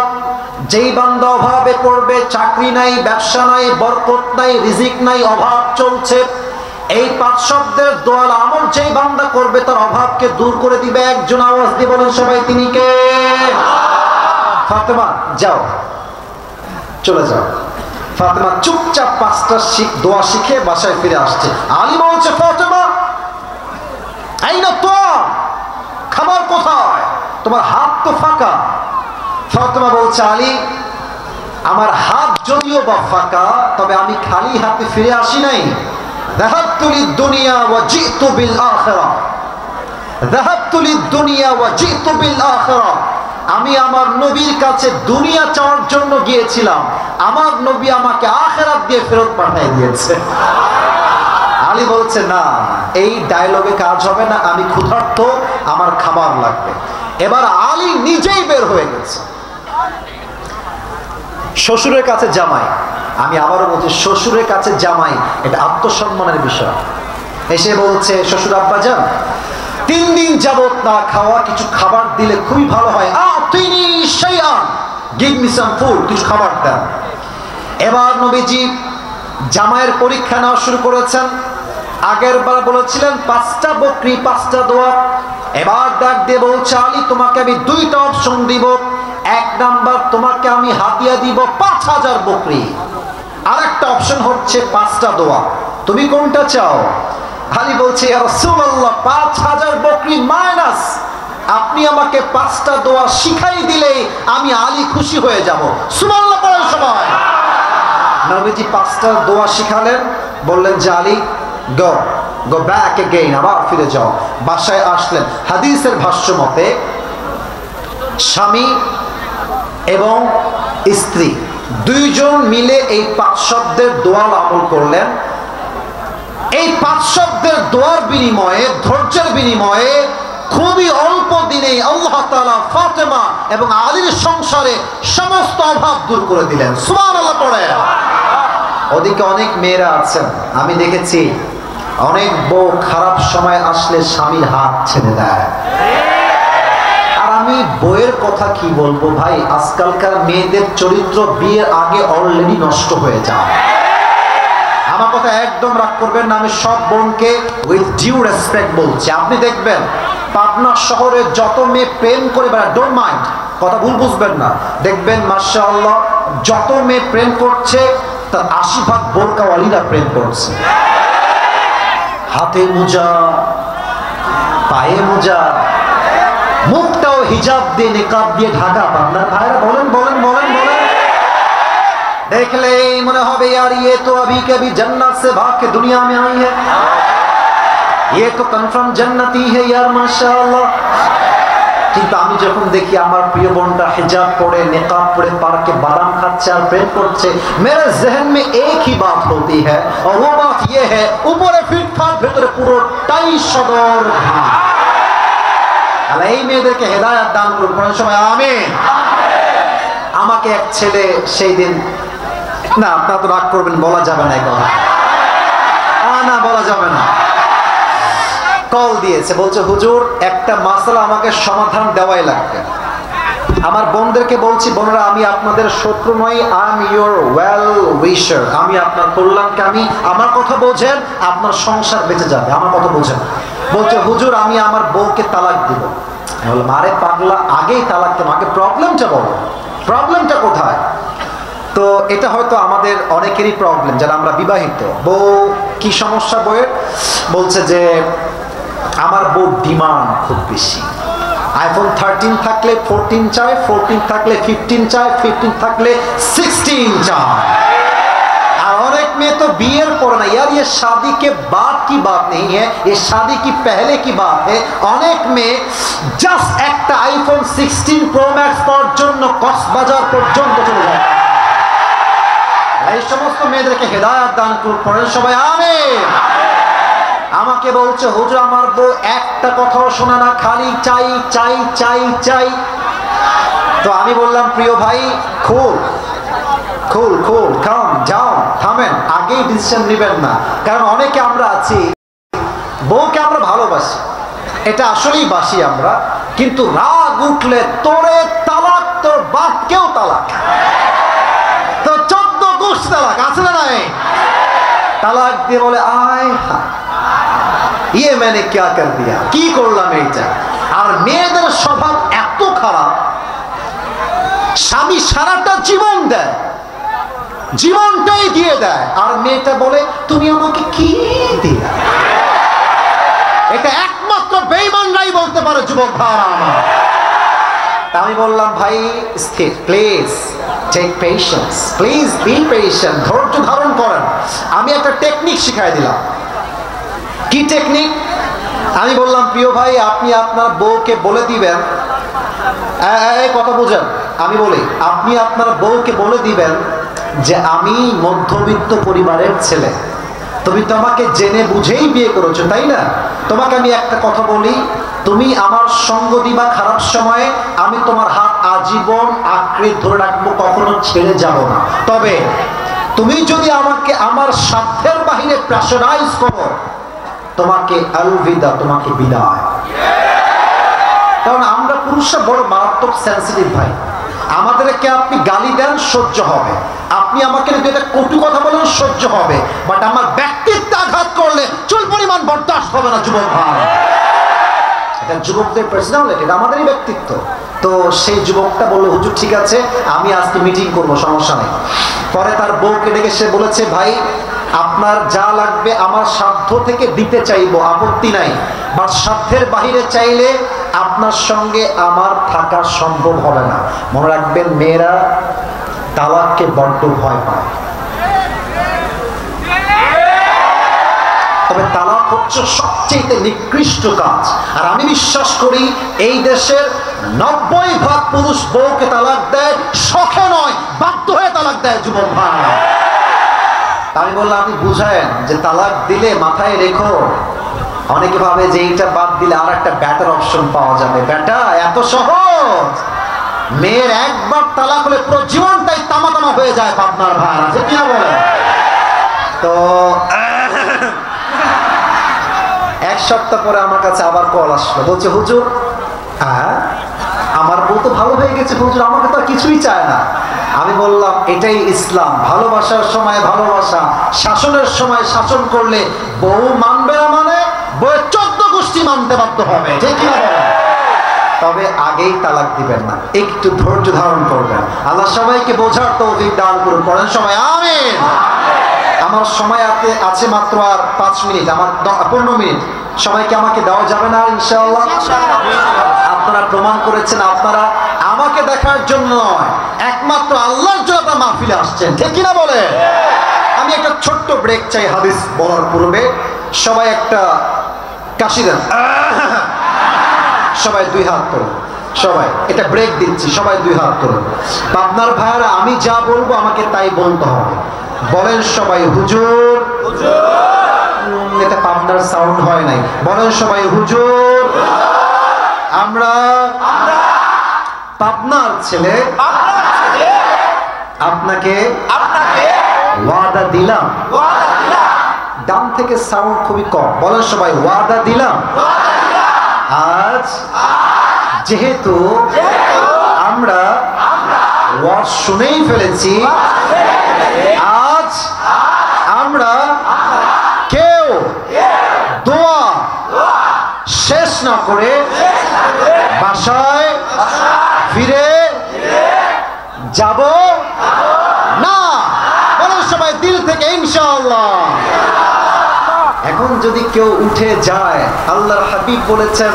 [SPEAKER 1] যেই বান্দা অভাবে পড়বে, চাকরি নাই, ব্যবসা নাই, বরকত নাই, রিজিক নাই, অভাব চলছে, এই 5 শব্দের দোয়াল আমল যেই বান্দা করবে তার অভাবকে দূর করে দিবে। একজন আওয়াজ দিয়ে বলেন সবাই তিনি কে? ফাতেমা যাও, চলে যাও। ফাতেমা চুপচাপ 5টা দোয়া শিখে বাসায় ফিরে আসছে। আলী বলছে ফাতেমা এই না তো খাবার কোথায়, তোমার হাত তো ফাঁকা। ফাতেমা বলছে আলী আমার হাত যদিও বা ফাঁকা, তবে আমি খালি হাতে ফিরে আসি নাই। যাহাবতু লিদ-দুনিয়া ওয়া জিতু বিল আখিরাহ। যাহাবতু লিদ-দুনিয়া ওয়া জিতু বিল আখিরাহ। আমি আমার নবীর কাছে দুনিয়া চাওয়ার জন্য গিয়েছিলাম, আমার নবী আমাকে আখিরাত দিয়ে ফেরত পাঠিয়ে দিয়েছে। আলী বলছে না এই ডায়লগে কাজ হবে না, আমি ক্ষুধার্ত, আমার খাবার লাগবে। এবার আলী নিজেই বের হয়ে গেছে। শ্বশুরের কাছে জামাই, আমি আবারও বলছি শ্বশুরের কাছে জামাই, এটা আত্মসম্মানের বিষয়। এসে বলছে শ্বশুর আব্বা যান 3 দিন যাবত না খাওয়া, কিছু খাবার দিলে খুবই ভালো হয়। আতিনি শাইআন, গিভ মি সাম ফুড, কিছু খাবার দেন। এবার নবীজি জামাইয়ের পরীক্ষা নেওয়া শুরু করেছেন। আগের বার বলেছিলেন 5টা বকরি 5টা দোয়া। এবার ডাক দিয়ে বলছে আলী তোমাকে আমি 2টা অপশন দিব। 1 নাম্বার তোমাকে আমি হাদিয়া দিব 5000 বকরি, আরেকটা অপশন হচ্ছে 5টা দোয়া, তুমি কোনটা চাও? আলী বলছে ইয়া রাসূলুল্লাহ 5000 বকরি মাইনাস আপনি আমাকে 5টা দোয়া শিখাই দিলে আমি আলী খুশি হয়ে যাব। সুবহানাল্লাহ বলেন সবাই। নবীজি 5টা দোয়া শিখালেন, বললেন যে আলী গো ব্যাক এগেইন, আবার ফিরে যাও। বাসায় আসলেন। হাদিসের ভাষ্য মতে স্বামী এবং স্ত্রী 2 জন মিলে এই 5 শব্দের দোয়া আমল করলেন। এই 5 শব্দের দোয়ার বিনিময়ে, ধৈর্যের বিনিময়ে খুবই অল্প দিনেই আল্লাহ তাআলা ফাতেমা এবং আলীর সংসারে সমস্ত অভাব দূর করে দিলেন। সুবহানাল্লাহ পড়ে। ওদিকে অনেক মেয়েরা আছেন, আমি দেখেছি অনেক বউ খারাপ সময় আসলে স্বামীর হাত ছেড়ে দেয়। আর আমি বইয়ের কথা কি বলবো ভাই, আজকালকার মেয়েদের চরিত্র বিয়ের আগে অলরেডি নষ্ট হয়ে যায়। আমার কথা একদম রাগ করবেন না, আমি সব বোনকে উইথ ডিউ রেসপেক্ট বলছি। আপনি দেখবেন পাবনা শহরে যত মেয়ে প্রেম করে বেড়ায়, ডোন্ট মাইন্ড, কথা ভুল বুঝবেন না, দেখবেন মাশাআল্লাহ যত মেয়ে প্রেম করছে তার 80% বোরকাওয়ালিরা প্রেম করছে। হাতে মোজা, পায়ে মোজা, মুখটাও হিজাব দিয়ে নিকাব দিয়ে ঢাকা। পাবনার ভাইরা বলেন বলেন বলেন বলেন, देखले মনে হবে यार ये तो अभी के अभी जन्नत से भाग के दुनिया में आई है, ये तो कन्फर्म जन्नती है यार माशाअल्लाह। কিন্তু আমি যখন দেখি আমার প্রিয় বোনটা হিজাব পরে নিকাব পরে পার্কে বাদাম খাচ্ছে আর প্রেম করছে, मेरे जहन में एक ही बात होती है और वो बात ये है উপরে ফিটফাট ভিতরে পুরোটাই সদর। আল্লাহ এই মেয়েদেরকে হেদায়েত দান করুন, কোন সময় আমিন। আমাকে এক ছেলে সেই দিন, না আপনারা তো রাগ করবেন, বলা যাবে না এখন, না বলা যাবে না, কল দিয়েছে, বলছে হুজুর একটা মাসলা আমাকে সমাধান দেওয়াই লাগবে। আমার বোনদেরকে বলছি বোনরা আমি আপনাদের শত্রু নই, আই এম ইওর ওয়েল উইশার, আমি আপনার কল্যাণকামী, আমার কথা বোঝেন, আপনার সংসার বেঁচে যাবে, আমার কথা বোঝেন। বলছে হুজুর আমি আমার বউকে তালাক দিব। আমি বললাম আরে পাগলা, আগেই তালাক দেব, আগে প্রবলেমটা বলো, প্রবলেমটা কোথায়? তো এটা হয়তো আমাদের অনেকেরই প্রবলেম যারা আমরা বিবাহিত। বউ কি সমস্যা বউয়ের? বলছে যে আমার বউ ডিমান্ড খুব বেশি, আইফোন 13 থাকলে 14 চায়, 14 থাকলে 15 চায়, 15 থাকলে 16 চায়। আর অনেক মেয়ে তো বিয়ের পরে না, यार ये शादी के बाद की बात नहीं है, ये शादी की पहले की बात है। অনেক মেয়ে জাস্ট একটা আইফোন 16 প্রো ম্যাক্স পাওয়ার জন্য কক্সবাজার পর্যন্ত চলে যায়। এই সমস্ত মেয়েদেরকে হেদায়েত দান করুন, পড়েন সবাই আমিন। আমাকে বলছে হুজুর আমার বউ একটা কথাও শোনে না, খালি চাই চাই চাই চাই। তো আমি বললাম প্রিয় ভাই খুল খুল খুল কাম যাও, থামেন, আগেই ডিসিশন নেবেন না। কারণ অনেকে আমরা আছি বউকে আমরা ভালোবাসি, এটা আসলেই বাসি আমরা, কিন্তু রাগ উঠলে তোরে তালাক, তোর বাপকেও তালাক, তো 14 গোষ্ঠী তালাক আছে না নাই? তালাক দিয়ে বলে আয় ইয়ে মানে ক্যা কর দিয়া, কি করলাম এইটা। আর মেয়েদের স্বভাব এত খারাপ, স্বামী সারাটা জীবন দেয়, জীবনটাই দিয়ে দেয়, আর মেয়েটা বলে তুমি আমাকে কি দিয়া। এটা একমাত্র বেঈমানরাই বলতে পারে যুবক ভাইরা আমার। আমি বললাম ভাই স্থির, please take patience, please be patient, ধৈর্য ধারণ করেন। আমি একটা টেকনিক শিখাই দিলাম। কি টেকনিক? আমি বললাম প্রিয় ভাই আপনি আপনার বউকে বলে দিবেন, কথা বুঝেন, আমি বলি আপনি আপনার বউকে বলে দিবেন যে আমি মধ্যবিত্ত পরিবারের ছেলে, তুমি তো আমাকে জেনে বুঝেই বিয়ে করেছো তাই না? তোমাকে আমি একটা কথা বলি, তুমি আমার সঙ্গ দিবা খারাপ সময়ে, আমি তোমার হাত আজীবন আঁকড়ে ধরে রাখবো, কখনো ছেড়ে যাব না। তবে তুমি যদি আমাকে আমার স্বার্থের বাহিরে প্রেশারাইজ করো, তোমাকে আলবিদা, তোমাকে বিদায়। কারণ আমরা পুরুষরা বড় মারাত্মক সেন্সিটিভ ভাই, আমাদেরকে আপনি গালি দেন সহ্য হবে, আপনি আমাকে যদি একটা কটু কথা বলেন সহ্য হবে, বাট আমার ব্যক্তিত্ব আঘাত করলে চুল পরিমাণ বরদাস্ত হবে না যুবক ভাই। এটা যুবকদের পার্সোনালিটি, এটা আমাদেরই ব্যক্তিত্ব। তো সেই যুবকটা বললো হুজুর ঠিক আছে আমি আজকে মিটিং করব, সমস্যা নেই। পরে তার বউকে ডেকে সে বলেছে ভাই আপনার যা লাগবে আমার সাধ্য থেকে দিতে চাইবো, আপত্তি নাই, বাট সাধ্যের বাহিরে চাইলে আপনার সঙ্গে আমার থাকা সম্ভব হবে না। মনে রাখবেন মেয়েরা তালাককে বড্ড ভয় পায়, তবে তালাক হচ্ছে সবচেয়ে নিকৃষ্ট কাজ। আর আমি বিশ্বাস করি এই দেশের 90% পুরুষ বউকে তালাক দেয় শখে নয়, বাধ্য হয়ে তালাক দেয় যুবক ভাই। আমি বললাম আপনি বুঝায়েন যে তালাক দিলে মাথায় রেখো, অনেকে ভাবে যে এইটা বাদ দিলে আর একটা ব্যাটার অপশন পাওয়া যাবে। বেটা এত সহজ, মেয়ের একবার তালাক হলে পুরো জীবনটাই তামা তামা হয়ে যায় আপনার ভাই, আছে কি না বলেন? তো এক সপ্তাহ পরে আমার কাছে আবার কল আসলো, বলছে হুজুর আমার বউ তো ভালো হয়ে গেছে হুজুর, আমাকে তো কিছুই চায় না। আমি বললাম এটাই ইসলাম, ভালোবাসার সময় ভালোবাসা, শাসনের সময় শাসন করলে বউ মানবে না, মানে বউয়ের 14 গোষ্ঠী মানতে বাধ্য হবে, ঠিক না বলেন? তবে আগেই তালাক দিবেন না, একটু ধৈর্য ধারণ করবেন। আল্লাহ সবাইকে বোঝার তৌফিক দান করুন, পড়েন সবাই আমিন। আমার সময় আছে মাত্র আর 5 মিনিট, আমার 15 মিনিট সবাইকে আমাকে দেওয়া যাবে না ইনশাআল্লাহ? আপনারা প্রমাণ করেছেন আপনারা আমাকে দেখার জন্য নয়, একমাত্র আল্লাহর জন্য মাহফিলে আসছেন, ঠিক কিনা বলে? আমি একটা ছোট্ট ব্রেক চাই হাদিস বলার পূর্বে। সবাই একটা কাশি দেন, সবাই 2 হাত করুন, সবাই এটা ব্রেক দিচ্ছি, সবাই 2 হাত করুন। আপনার ভাইয়ারা আমি যা বলবো আমাকে তাই বলতে হবে। বলেন সবাই হুজুর। এটা পাবনার সাউন্ড হয় নাই, বলেন সবাই হুজুর। আমরা পাবনার ছেলে, আপনাকে ওয়াদা দিলাম। ডান থেকে সাউন্ড খুবই কম, বলেন সবাই ওয়াদা দিলাম। আজ যেহেতু আমরা ওয়াজ শুনেই ফেলেছি, আজ আমরা কেউ দোয়া শেষ না করে বাসায় ফিরে যাব না, বলো সবাই দিল থেকে ইনশাআল্লাহ। এখন যদি কেউ উঠে যায়, আল্লাহর হাবিব বলেছেন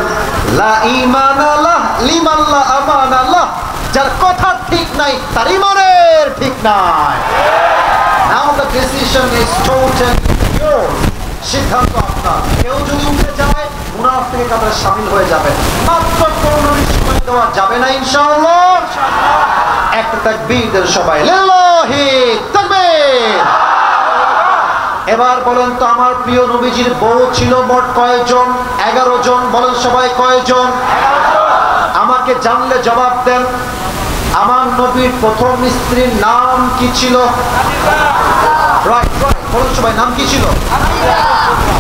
[SPEAKER 1] লা ঈমানা লাহ লিমান লা আমানা লাহ, যার কথা ঠিক নাই তার ঈমানের ঠিক নাই। Now the decision is totally yours, সিদ্ধান্ত আপনার। কেউ যদি উঠে যায় মুনাফিকের কাতারে শামিল হয়ে যাবে, মাত্র 15 মিনিট সময় দেওয়া যাবে না ইনশাআল্লাহ। একটা তাকবীর দেন সবাই, লিল্লাহি তাকবীর। এবার বলেন তো আমার প্রিয় নবীজির বউ ছিল মোট কয়জন? 11 জন। বলেন সবাই কয়জন? আমাকে জানলে জবাব দেন। আমার নবীর প্রথম স্ত্রীর নাম কি ছিল? রাইট রাইট, বলেন সবাই নাম কি ছিল?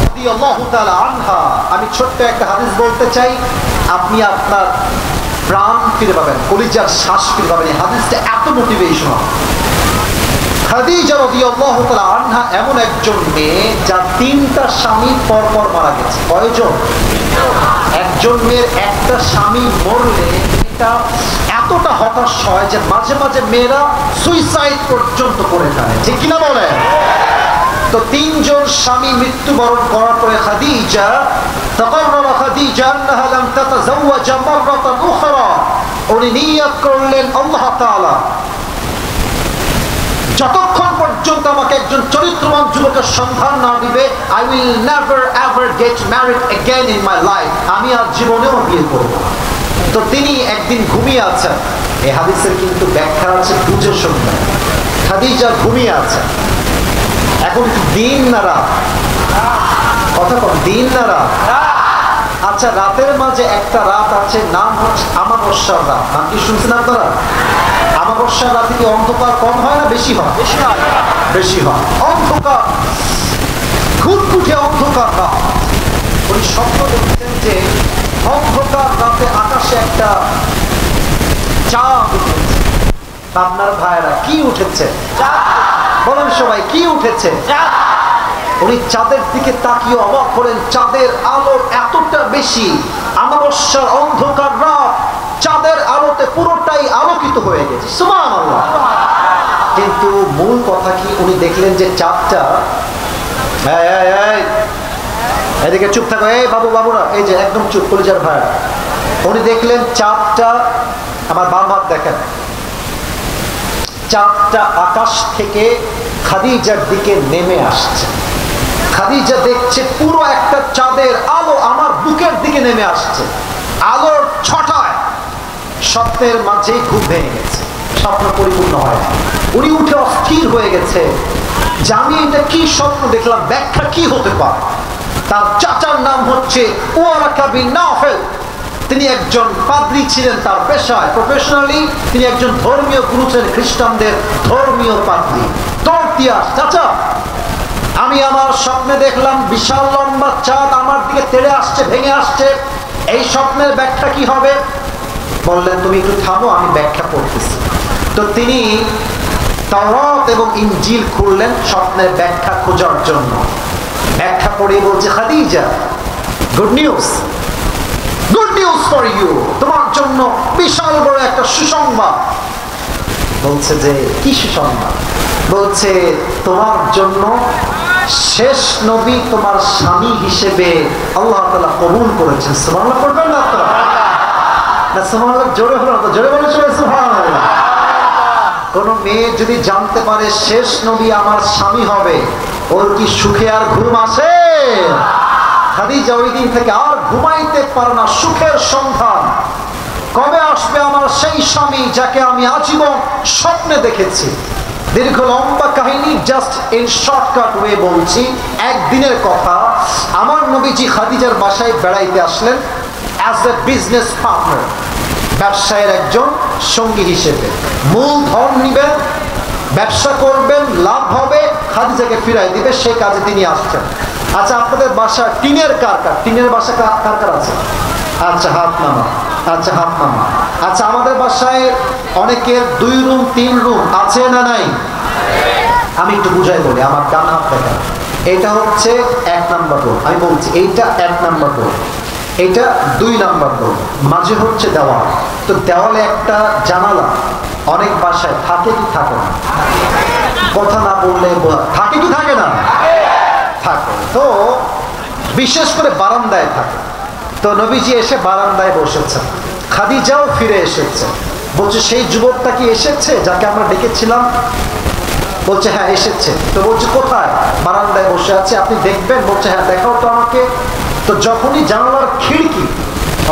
[SPEAKER 1] রাদিয়াল্লাহু তাআলা আনহা। আমি ছোট্ট একটা হাদিস বলতে চাই, আপনি আপনার প্রাণ ফিরে পাবেন, কলিজার শ্বাস ফিরে পাবেন। এই হাদিসটা এত মোটিভেশনাল। খাদিজা রাদিয়াল্লাহু তাআলা আনহা এমন একজন মেয়ে যার 3টা স্বামী পরপর মারা গেছে। কয়জন? একজন মেয়ের একটা স্বামী মরলে এটা এতটা হতাশ হয় যে মাঝে মাঝে মেয়েরা সুইসাইড পর্যন্ত করে ফেলে, ঠিক কিনা বলে? তো 3 জন স্বামী মৃত্যুবরণ করার পরে খাদিজা তাকাররারা খাদিজা আন্নাহা লাম তাতাযাওয়াজা মাররাতান উখরা, উনি নিয়ত করলেন আল্লাহ তাআলা যতক্ষণ পর্যন্ত আমাকে একজন চরিত্রবান যুবকের সন্ধান না দিবে, I will never ever get married again in my life, আমি আর জীবনেও বিয়ে করব না। তো তিনি একদিন ঘুমিয়ে আছেন। এই হাদিসের কিন্তু ব্যাখ্যা আছে, বুঝে শুনবেন। খাদিজা ঘুমিয়ে আছেন। এখন দিন না রাত? কথা বল, দিন না রাত? আচ্ছা, রাতের মাঝে একটা রাত আছে, নাম হচ্ছে আমাবস্যার রাত। নাম কি শুনছেন আপনারা? আমাবস্যার রাতে কি অন্ধকার কম হয় না বেশি হয়? বেশি হয়। অন্ধকার, ঘুটঘুটে অন্ধকার রাত। উনি স্বপ্ন দেখছেন যে অন্ধকার রাতে আকাশে একটা চাঁদ উঠেছে। আপনার ভাইরা কি উঠেছে? বলেন সবাই, কি উঠেছে? উনি চাঁদের দিকে তাকিয়ে অবাক করেন, চাঁদের আলো এতটা বেশি, আমাবস্যার অন্ধকার রাত চাঁদের আলোতে পুরোটাই আলোকিত হয়ে গেছে। সুবহানাল্লাহ। কিন্তু মূল কথা কি, উনি দেখলেন যে চাঁদটা, এদিকে চুপ থাকো, এই বাবু বাবুরা, এই যে একদম চুপ, কলিজার ভাইরা। উনি দেখলেন চাঁদটা, আমার বাম হাত দেখেন, চাঁদটা আকাশ থেকে খাদিজার দিকে নেমে আসছে। খাদিজা দেখছে পুরো একটা চাঁদের আলো আমার বুকের দিকে নেমে আসছে। আলোর ছটায় স্বপ্নের মাঝেই ঘুম ভেঙে গেছে, স্বপ্ন পরিপূর্ণ হয় না। উনি উঠে অস্থির হয়ে গেছে যে আমি এটা কি স্বপ্ন দেখলাম, ব্যাখ্যা কি হতে পারে। তার চাচার নাম হচ্ছে ওয়ারাকা বিন নাফেল। তিনি একজন পাদ্রী ছিলেন, তার পেশায় প্রফেশনালি তিনি একজন ধর্মীয় গুরু ছিলেন, খ্রিস্টানদের ধর্মীয় পাদ্রী। চাচা, আমি আমার স্বপ্নে দেখলাম বিশাল লম্বা চাঁদ আমার দিকে তেড়ে আসছে, ভেঙে আসছে, এই স্বপ্নের ব্যাখ্যা কি হবে? বললেন তুমি একটু থামো, আমি ব্যাখ্যা করতেছি। তো তিনি তাওরাত এবং ইনজিল খুললেন স্বপ্নের ব্যাখ্যা খোঁজার জন্য। ব্যাখ্যা পড়ে বলছে, Khadija, good news, good news for you, তোমার জন্য বিশাল বড় একটা সুসংবাদ। বলছে যে কি সুসংবাদ? বলছে তোমার জন্য শেষ নবী তোমার স্বামী হিসেবে আল্লাহ তাআলা কবুল করেছেন। সুবহানাল্লাহ পড়বেন না আপনারা? না সুবহানাল্লাহ জোরে হলো না, জোরে বলে সবাই সুবহানাল্লাহ। কোন মেয়ে যদি জানতে পারে শেষ নবী আমার স্বামী হবে, ওর কি সুখে আর ঘুম আসে? খাদিজা ওই দিন থেকে আর ঘুমাইতে পারে না, সুখের সন্ধান। কবে আসবে আমার সেই স্বামী যাকে আমি আজীবন স্বপ্নে দেখেছি। দীর্ঘ লম্বা কাহিনী, জাস্ট ইন শর্টকাট ওয়ে বলছি। একদিনের কথা, আমার নবীজি খাদিজার বাসায় বেড়াইতে আসলেন অ্যাজ এ বিজনেস পার্টনার, ব্যবসায়ের একজন সঙ্গী হিসেবে। মূল ধন নিবেন, ব্যবসা করবেন, লাভ হবে, খাদিজাকে ফিরাই দিবে, সেই কাজে তিনি আসছেন। আচ্ছা, আপনাদের বাসা টিনের কার কার? টিনের বাসা কার কার আছে? আচ্ছা হাত নামা, আচ্ছা হাত নামা। আচ্ছা, আমাদের বাসায় অনেকের 2 রুম 3 রুম আছে না নাই? আমি একটু বুঝাই বলি, আমার ডান হাত দেখা, এটা হচ্ছে 1 নাম্বার রুম। আমি বলছি এইটা 1 নাম্বার রুম, এটা 2 নাম্বার রুম, মাঝে হচ্ছে দেওয়াল। তো দেওয়ালে একটা জানালা অনেক বাসায় থাকে কি থাকে না? কথা না বললে থাকে কি থাকে না? থাকে। তো বিশেষ করে বারান্দায় থাকে। তো নবীজি এসে বারান্দায় বসেছেন, খাদিজাও ফিরে এসেছে। বলছে সেই যুবকটা কি এসেছে যাকে আমরা ডেকেছিলাম? বলছে হ্যাঁ এসেছে। তো বলছে কোথায়? বারান্দায় বসে আছে, আপনি দেখবেন? বলছে হ্যাঁ দেখাও তো আমাকে। তো যখনই জানালার খিড়কি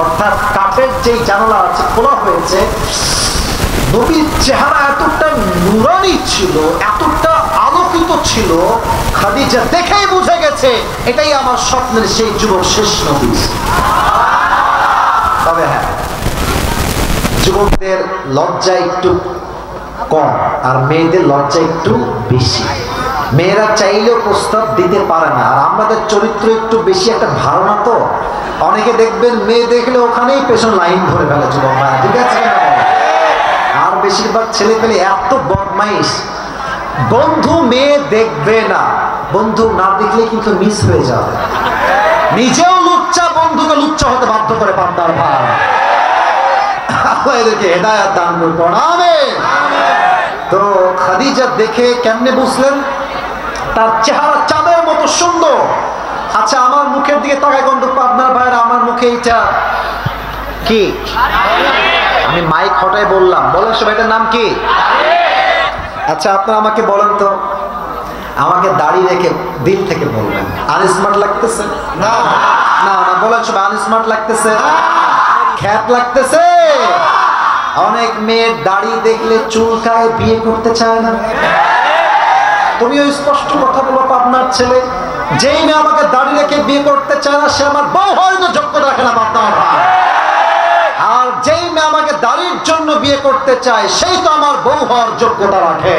[SPEAKER 1] অর্থাৎ কাঠের যেই জানালা আছে খোলা হয়েছে, নবীর চেহারা এতটা নুরানি ছিল, এতটা আলোকিত আপ্লুত ছিল, খাদিজা দেখেই বুঝে গেছে এটাই আমার স্বপ্নের সেই যুবক, শেষ নবী। তবে হ্যাঁ, যুবকদের লজ্জা একটু কম আর মেয়েদের লজ্জা একটু বেশি। মেয়েরা চাইলেও প্রস্তাব দিতে পারে না, আর আমাদের চরিত্র একটু বেশি একটা ধারণা। তো অনেকে দেখবেন মেয়ে দেখলে ওখানেই পেছন লাইন ধরে ফেলে যুবক ভাই, ঠিক আছে? আর বেশিরভাগ ছেলে পেলে এত বদমাইশ, বন্ধু মেয়ে দেখবে না, বন্ধু না দেখলে কিন্তু মিস হয়ে যাবে। নিজেও লুচ্চা, বন্ধুকে লুচ্চা হতে বাধ্য করে পান্তার ভাই। এদেরকে হেদায়েত দান করুন, আমিন। তো খাদিজা দেখে কেমনে বুঝলেন? তার চেহারা চাঁদের মতো সুন্দর। আচ্ছা, আমার মুখের দিকে তাকায় কোন পাবনার ভাইরা, আমার মুখে এইটা কি? আমি মাইক হটাই বললাম, বলেন সবাই এটার নাম কি? আচ্ছা, আপনারা আমাকে বলেন তো, আমাকে দাড়ি রেখে দিল থেকে বলবেন, আনস্মার্ট লাগতেছে? না না না, বলেন সবাই, আনস্মার্ট লাগতেছে? খ্যাত লাগতেছে? অনেক মেয়ের দাড়ি দেখলে চুলকায়, বিয়ে করতে চায় না। তুমি ওই স্পষ্ট কথা বলো, পাবনার ছেলে, যেই মেয়ে আমাকে দাড়ি রেখে বিয়ে করতে চায় না, সে আমার বউ হয়তো যোগ্যতা রাখে না, পাবনার ভাই। আর যেই মেয়ে আমাকে দাড়ির জন্য বিয়ে করতে চায়, সেই তো আমার বউ হওয়ার যোগ্যতা রাখে।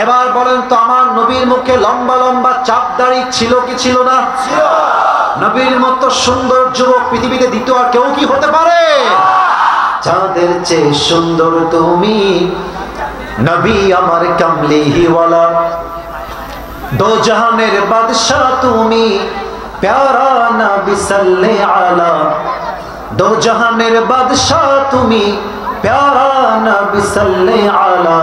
[SPEAKER 1] এবার বলেন তো, আমার নবীর মুখে লম্বা লম্বা চাপ দাড়ি ছিল কি ছিল না? নবীর মতো সুন্দর যুবক পৃথিবীতে দ্বিতীয় আর কেউ কি হতে পারে? চাঁদের চেয়ে সুন্দর তুমি, নবী আমার কামলিওয়ালা, দো জাহানের বাদশা তুমি, প্যারা নবী সাল্লাল্লাহু আলা, দো জাহানের বাদশা তুমি, প্যারা নবী সাল্লাল্লাহু আলা,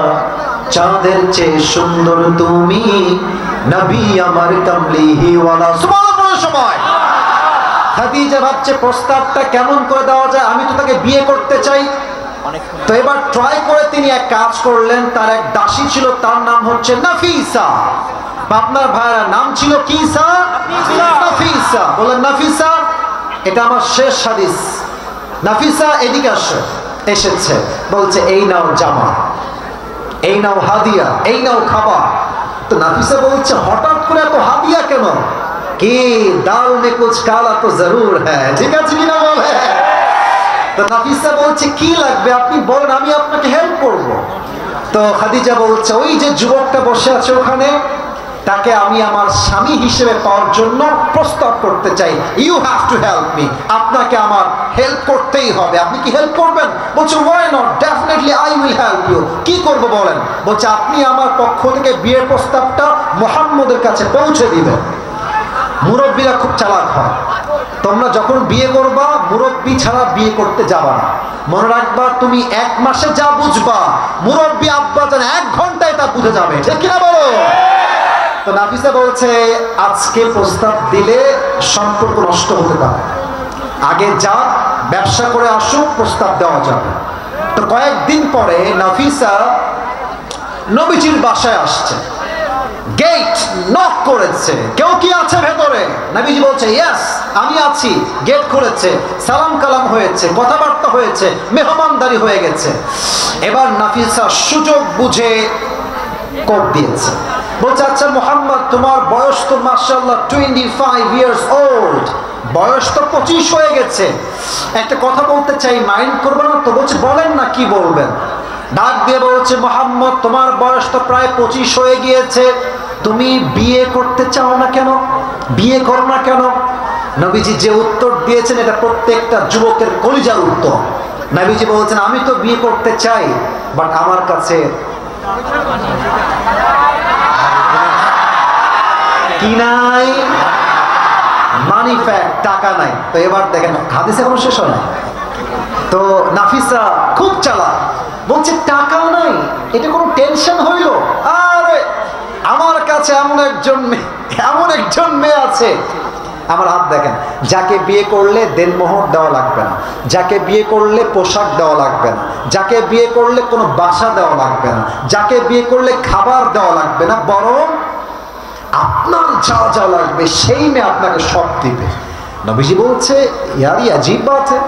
[SPEAKER 1] চাঁদের চেয়ে সুন্দর তুমি, নবী আমার কামলিওয়ালা। সুবহানাল্লাহ। সময় খাদিজা ভাবছে প্রস্তাবটা কেমন করে দেওয়া যায়, আমি তো তাকে বিয়ে করতে চাই। তো এবার ট্রাই করে তিনি এক কাজ করলেন, তার এক দাসী ছিল, তার নাম হচ্ছে নাফিসা। আপনার ভাইরা নাম ছিল কি? নাফিসা। বলেন নাফিসা, এটা আমার শেষ হাদিস। নাফিসা এদিকে এসেছে, বলছে এই নাও জামা, এই নাও হাদিয়া, এই নাও খাবার। তো নাফিসা বলছে হঠাৎ করে এত হাদিয়া কেন? কি দাল মে কুছ কালা তো জরুর হ্যায়, ঠিক আছে কিনা বলে? তো নাফিসা বলছে কি লাগবে আপনি বলেন, আমি আপনাকে হেল্প করব। তো খাদিজা বলছে ওই যে যুবকটা বসে আছে ওখানে, তাকে আমি আমার স্বামী হিসেবে পাওয়ার জন্য প্রস্তাব করতে চাই। You have to help me, আপনাকে আমার হেল্প করতেই হবে। আপনি কি হেল্প করবেন? বলছে why not, definitely I will help you. কি করব বলেন? বলছে আপনি আমার পক্ষ থেকে বিয়ের প্রস্তাবটা মুহাম্মদের কাছে পৌঁছে দিবেন। মুরব্বীরা খুব চালাক হয়, তোমরা যখন বিয়ে করবা মুরব্বী ছাড়া বিয়ে করতে যাবা না। মনে রাখবা, তুমি এক মাসে যা বুঝবা মুরব্বী আব্বা জান 1 ঘন্টায় তা বুঝে যাবে, ঠিক কিনা বলো? তো নাফিসা বলছে আজকে প্রস্তাব দিলে সম্পর্ক নষ্ট হতে পারে, আগে যা ব্যবসা করে আসুক, প্রস্তাব দেওয়া যাবে। তো কয়েকদিন পরে নাফিসা নবীজির বাসায় আসছে, গেট নক করেছে, কেউ কি আছে ভেতরে? নবীজি বলছে ইয়েস আমি আছি। গেট খুলেছে, সালাম কালাম হয়েছে, কথাবার্তা হয়েছে, মেহমানদারি হয়ে গেছে। এবার নাফিসা সুযোগ বুঝে কোড দিয়েছে, বলছে আচ্ছা মুহাম্মদ, তোমার বয়স তো মাশাআল্লাহ 25 ইয়ার্স ওল্ড, বয়স তো 25 হয়ে গেছে, একটা কথা বলতে চাই, মাইন্ড করবে না তো? বলছে বলেন না, কি বলবেন? ডাক দিয়ে বলছে মুহাম্মদ, তোমার বয়স তো প্রায় 25 হয়ে গিয়েছে, তুমি বিয়ে করতে চাও না কেন? বিয়ে করো না কেন? নবীজি যে উত্তর দিয়েছেন এটা প্রত্যেকটা যুবকের কলিজার উত্তর। নবীজি বলছেন আমি তো বিয়ে করতে চাই, বাট আমার কাছে কি নাই? মানি ফ্যাক্ট, টাকা নাই। তো এবার দেখেন হাদিসে কোনো শেষ হয় না। তো নাফিসা খুব চালাক, বলছে টাকা নাই, এটা কোনো টেনশন হইল? আরে আমার কাছে এমন একজন মেয়ে আছে, আমার হাত দেখেন, যাকে বিয়ে করলে দেনমোহর দেওয়া লাগবে না, যাকে বিয়ে করলে পোশাক দেওয়া লাগবে না, যাকে বিয়ে করলে কোনো বাসা দেওয়া লাগবে না, যাকে বিয়ে করলে খাবার দেওয়া লাগবে না, বরং আপনার যা যা লাগবে সেই মেয়ে আপনাকে সব দিবে। নবীজি বলছে ইয়ারি আজীব বাত है,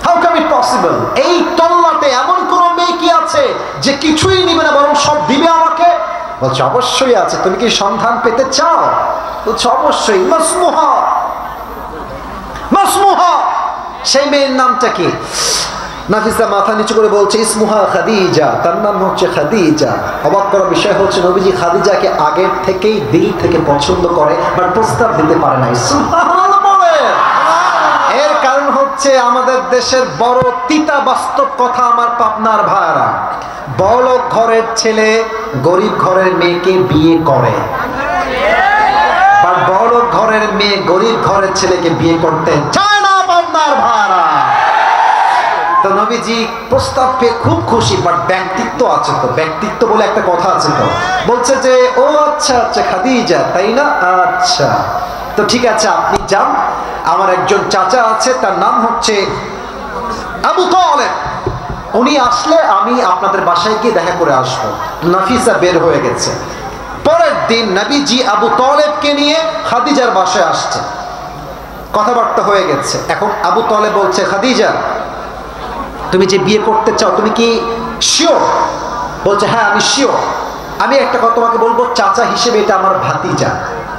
[SPEAKER 1] হাউ ক্যান ইট পসিবল? এই তল্লাটে এমন কোন মেয়ে কি আছে যে কিছুই নিবে না বরং সব দিবে আমাকে? বলছে অবশ্যই আছে, তুমি কি সন্ধান পেতে চাও? বলছে অবশ্যই। মাসমুহা, মাসমুহা, সেই মেয়ের নামটা কি? নাফিসা মাথা নিচু করে বলছে ইসমুহা খাদিজা, তার নাম হচ্ছে খাদিজা। অবাক করার বিষয় হচ্ছে নবীজি খাদিজাকে আগের থেকেই দিল থেকে পছন্দ করে, বাট প্রস্তাব দিতে পারে নাই। সুবহানাল্লাহ বলে। এর কারণ হচ্ছে আমাদের দেশের বড় তিতা বাস্তব কথা আমার পাবনার ভাইরা, বড়লোক ঘরের ছেলে গরিব ঘরের মেয়েকে বিয়ে করে, বাট বড়লোক ঘরের মেয়ে গরিব ঘরের ছেলেকে বিয়ে করতে চায় না পাবনার ভাইরা। তো নবীজি প্রস্তাব পেয়ে খুব খুশি, বাট ব্যক্তিত্ব আছে তো, ব্যক্তিত্ব বলে একটা কথা আছে তো। বলছে যে ও আচ্ছা আচ্ছা খাদিজা তাই না, আচ্ছা তো ঠিক আছে আপনি যান, আমার একজন চাচা আছে তার নাম হচ্ছে আবু তালেব, উনি আসলে আমি আপনাদের বাসায় গিয়ে দেখা করে আসবো। নাফিসা বের হয়ে গেছে। পরের দিন নবীজি আবু তালেবকে নিয়ে খাদিজার বাসায় আসছে, কথাবার্তা হয়ে গেছে। এখন আবু তালেব বলছে খাদিজা তুমি যে বিয়ে করতে চাও তুমি কি শিওর? বলছে হ্যাঁ আমি শিওর। আমি একটা কথা তোমাকে বলবো, চাচা হিসেবে এটা আমার ভাতিজা,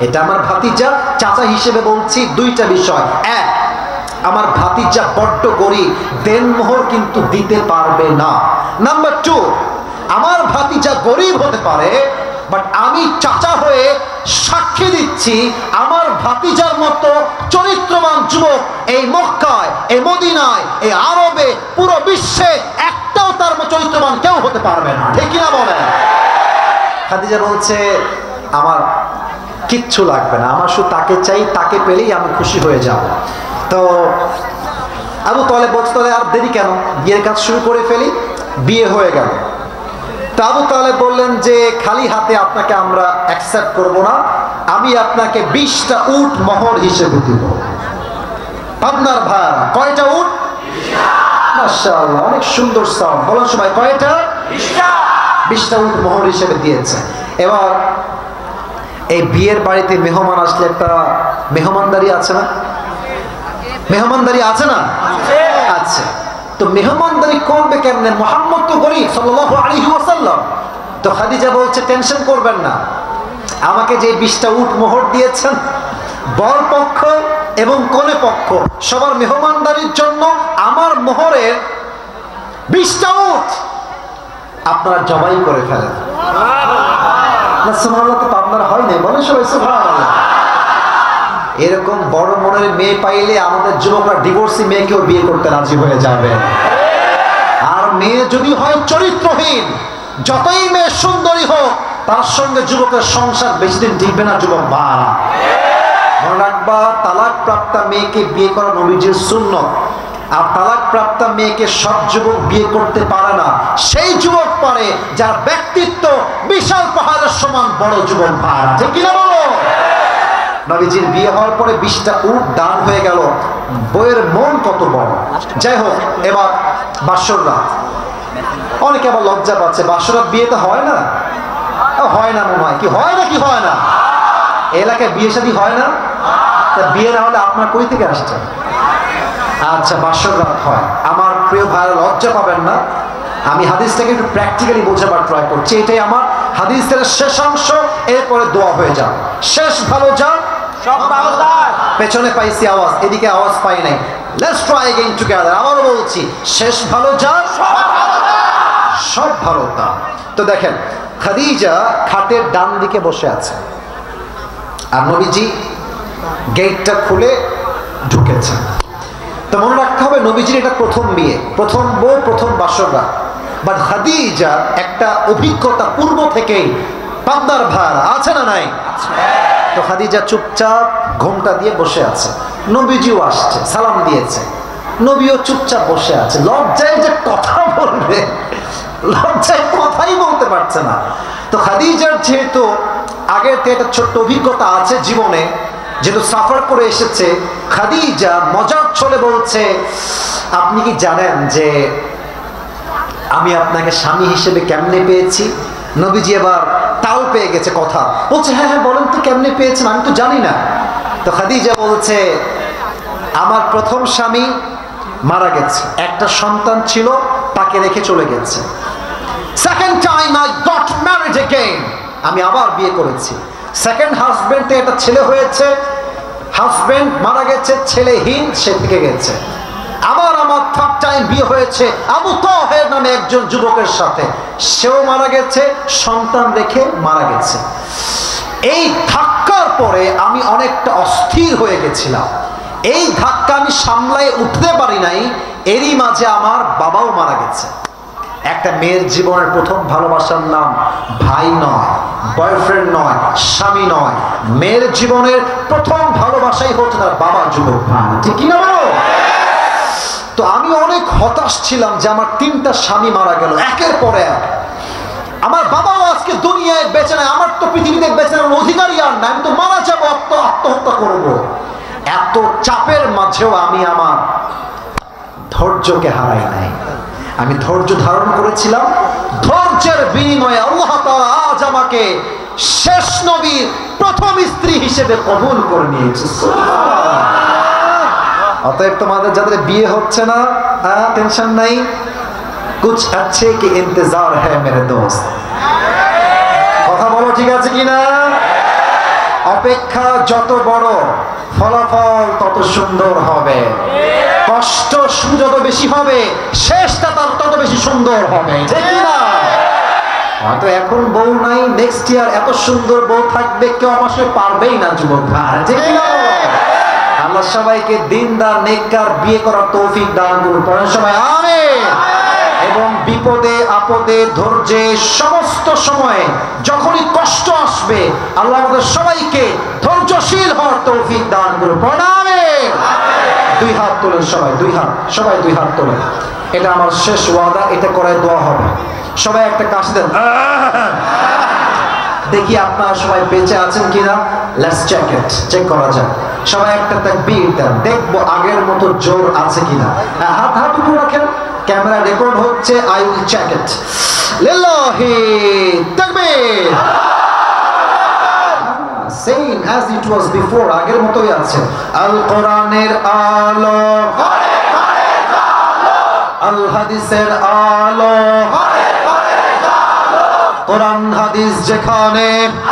[SPEAKER 1] এটা আমার ভাতিজা। চাচা হিসেবে বলছি দুইটা বিষয়, এক আমার ভাতিজা বড্ড গরিব, দেনমোহর কিন্তু দিতে পারবে না। নাম্বার টু, আমার ভাতিজা গরিব হতে পারে, বাট আমি চাচা হয়ে সাক্ষী দিচ্ছি আমার ভাতিজার মতো চরিত্রবান যুবক এই মক্কায়, এই মদিনায়, এই আরবে, পুরো বিশ্বে একটাও তার মতো চরিত্রবান কেউ হতে পারবে না, ঠিক কিনা বলেন? খাদিজা বলছে আমার কিচ্ছু লাগবে না, আমার শুধু তাকে চাই, তাকে পেলেই আমি খুশি হয়ে যাব। তো আবু তালেব বলছে তাহলে আর দেরি কেন, বিয়ের কাজ শুরু করে ফেলি। বিয়ে হয়ে গেল। তো আবু তালেব বললেন যে খালি হাতে আপনাকে আমরা অ্যাকসেপ্ট করব না, আমি আপনাকে 20টা উট মোহর হিসেবে দিব। আপনার ভাইরা কয়টা উট? মাশাআল্লাহ, অনেক সুন্দর সাউন্ড, বলার সময় কয়টা? 20টা উট মোহর হিসেবে দিয়েছে। এবার এই বিয়ের বাড়িতে মেহমান আসলে একটা মেহমানদারি আছে না? মেহমানদারি আছে না? আচ্ছা, তো মেহমানদারি করবে কেমনে? মুহাম্মদ তো গরিব সাল্লাল্লাহু আলাইহি ওয়াসাল্লাম। তো খাদিজা বলছে টেনশন করবেন না, আমাকে যে 20টা উট মোহর দিয়েছেন, বর পক্ষ এবং কনে পক্ষ সবার মেহমানদারির জন্য আমার মোহরের 20টা উট আপনারা জবাই করে ফেলেন। না সুবহানাল্লাহ, তো আপনার হয় নাই, বলেন সবাই সুবহানাল্লাহ। এরকম বড় মনের মেয়ে পাইলে আমাদের যুবকরা ডিভোর্সি মেয়েকেও বিয়ে করতে রাজি হয়ে যাবে। আর মেয়ে যদি হয় চরিত্রহীন, যতই মেয়ে সুন্দরী হোক, তার সঙ্গে যুবকের সংসার বেশি দিন টিকবে না। যুবক ভাইরা মনে রাখবা, তালাক প্রাপ্তা মেয়েকে বিয়ে করা নবীজির সুন্নত। আর তালাক প্রাপ্তা মেয়েকে সব যুবক বিয়ে করতে পারে না, সেই যুবক পারে যার ব্যক্তিত্ব বিশাল পাহাড়ের সমান বড়। যুবক ভাইরা ঠিক কিনা বলো? নবীজির বিয়ে হওয়ার পরে 20টা উট দান হয়ে গেল। বইয়ের মন কত বড়। যাই হোক, এবার বাসর রাত। অনেকে আবার লজ্জা পাচ্ছে, বাসর রাত বিয়েতে হয় না, হয় না মনে হয়, কি হয় না, কি হয় না? এলাকায় বিয়ে শাদী হয় না, তা বিয়ে না হলে আপনার কই থেকে আসছেন? আচ্ছা, বাসর রাত হয়। আমার প্রিয় ভাইরা লজ্জা পাবেন না, আমি হাদিসটাকে একটু প্র্যাকটিক্যালি বোঝাবার ট্রাই করছি। এটাই আমার হাদিসের শেষ অংশ, এরপরে দোয়া হয়ে যাও। শেষ ভালো যাও, সব ভালো যায়। পেছনে পাইছি আওয়াজ, এদিকে আওয়াজ পাই নাই। Let's try again together. আবারও বলছি, শেষ ভালো যাও, সব ভালো তা। তো দেখেন, খাদিজা খাটের ডান দিকে বসে আছে, আর নবীজি গেটটা খুলে ঢুকেছেন। তো মনে রাখতে হবে, নবীজির এটা প্রথম বিয়ে, প্রথম বউ, প্রথম বাসর রাত। বাট খাদিজার একটা অভিজ্ঞতা পূর্ব থেকেই পাবনার ভাইরা আছে না নাই? তো খাদিজা চুপচাপ ঘোমটা দিয়ে বসে আছে। নবীজিও আসছে, সালাম দিয়েছে, নবীও চুপচাপ বসে আছে। লজ্জায় যে কথা বলবে, লজ্জায় কথাই বলতে পারছে না। তো খাদিজার যেহেতু আগের থেকে একটা ছোট্ট অভিজ্ঞতা আছে জীবনে, যেহেতু সাফার করে এসেছে, খাদিজা মজার ছলে বলছে আপনি কি জানেন যে আমি আপনাকে স্বামী হিসেবে কেমনে পেয়েছি? নবীজি এবার তাল পেয়ে গেছে কথা, বলছে হ্যাঁ হ্যাঁ বলেন তো কেমনে পেয়েছেন, আমি তো জানি না। তো খাদিজা বলছে আমার প্রথম স্বামী মারা গেছে, একটা সন্তান ছিল, তাকে রেখে চলে গেছে। Second time I got married again, আমি আবার বিয়ে করেছি। সেকেন্ড হাজবেন্ডে একটা ছেলে হয়েছে, হাজবেন্ড মারা গেছে, ছেলেহীন সে থেকে গেছে। আবার আমার থার্ড টাইম বিয়ে হয়েছে আবু তাহের নামে একজন যুবকের সাথে, সেও মারা গেছে, সন্তান রেখে মারা গেছে। এই ধাক্কার পরে আমি অনেকটা অস্থির হয়ে গেছিলাম। এই ধাক্কা আমি সামলায় উঠতে পারি নাই। এরই মাঝে আমার বাবাও মারা গেছে। একটা মেয়ের জীবনের প্রথম ভালোবাসার নাম ভাই নয়, বয়ফ্রেন্ড নয়, স্বামী নয়, মেয়ের জীবনের প্রথম ভালোবাসাই হচ্ছে তার বাবা, যুবক ভাই, ঠিক কিনা বলো? তো আমি অনেক হতাশ ছিলাম যে আমার 3টা স্বামী মারা গেল একের পর এক। আমার বাবাও আজকে দুনিয়ায় বেঁচে নাই, আমার তো পৃথিবীতে বেঁচে নেওয়ার অধিকারই আর নাই, আমি তো মারা যাবো, আত্মহত্যা করবো। এত চাপের মাঝেও আমি আমার ধৈর্যকে হারাই নাই। আমি ধৈর্য ধারণ করেছিলাম। ধৈর্যের বিনিময়ে আল্লাহ তাআলা আজ আমাকে শেষ নবীর প্রথম স্ত্রী হিসেবে কবুল করে নিয়েছে। অতএব তোমাদের যাদের বিয়ে হচ্ছে না, টেনশন নাই, কুছ আচ্ছে কি ইন্তজার হ্যায় মেরে দোস্ত। কথা বলো, ঠিক আছে কিনা? অপেক্ষা যত বড়, ফলাফল তত সুন্দর হবে। কষ্ট যত বেশি হবে, শেষটা তার তত বেশি সুন্দর হবে, ঠিক কিনা? হয়তো এখন বউ নাই, নেক্সট ইয়ার এত সুন্দর বউ থাকবে, কেউ আমার সাথে পারবেই না, যুবক ভাই, ঠিক কিনা? আল্লাহ সবাইকে দিনদার নেককার বিয়ে করার তৌফিক দান করুন, পড়েন সবাই আমিন। এবং বিপদে আপদে ধৈর্যে সমস্ত সময়ে যখনই কষ্ট আসবে, আল্লাহ আমাদের সবাইকে ধৈর্যশীল হওয়ার তৌফিক দান করুন, পড়েন আমিন। দুই হাত তোলেন সবাই, দুই হাত, সবাই দুই হাত তোলেন। এটা আমার শেষ ওয়াদা, এটা করায় দোয়া হবে। সবাই একটা কাশি দেন, দেখি আপনারা সবাই বেঁচে আছেন কিনা। লেটস চেক ইট, চেক করা যাক। সবাই একটা তাকবীর দেন, দেখবো আগের মতো জোর আছে কিনা। হাত হাত উপরে রাখেন, ক্যামেরা রেকর্ড হচ্ছে, আই উইল চেক ইট। লিল্লাহি তাকবীর। Same as it was before, আগের মতোই আছে। আল কোরআনের আলো, আল হাদিসের আলো, কোরআন হাদিস যেখানে,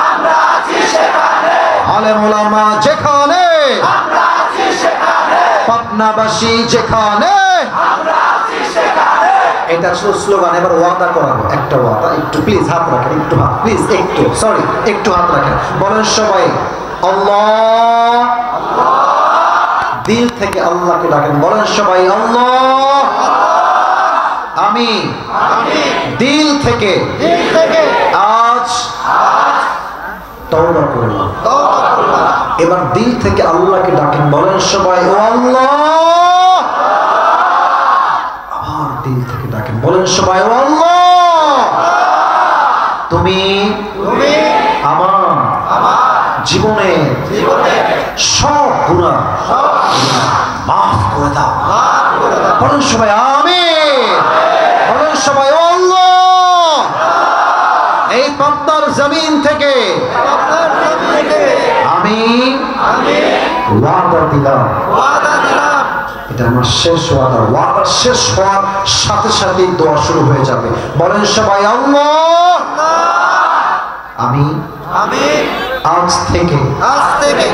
[SPEAKER 1] আমরা আছি সেখানে, আলেম ওলামা যেখানে, আমরা আছি সেখানে, পাবনাবাসী যেখানে, আমরা আছি সেখানে। এটা শুধু স্লোগান, এবার ওয়াদা করাবো, একটা ওয়াদা। একটু প্লিজ হাত রাখেন, একটু হাত, প্লিজ একটু, সরি একটু হাত রাখেন। বলেন সবাই আল্লাহ, দিল থেকে আল্লাহকে ডাকেন। বলেন সবাই আল্লাহ, আমি দিল থেকে আজ তওবা করলাম। এবার দিল থেকে আল্লাহকে ডাকেন। বলেন সবাই ও আল্লাহ, আবার দিল থেকে ডাকেন। বলেন সবাই ও আল্লাহ, তুমি আমার জীবনে সব গুনাহ মাফ করে দাও। বলেন সবাই আমিন। বলেন সবাই ও আল্লাহ, এই পাবনার জমিন থেকে আমি ওয়াদা দিলাম, এটা আমার শেষ ওয়াদা। ওয়াদা শেষ হওয়ার সাথে সাথে দোয়া শুরু হয়ে যাবে। বলেন সবাই আল্লাহ, আমি আজ থেকে আজ থেকে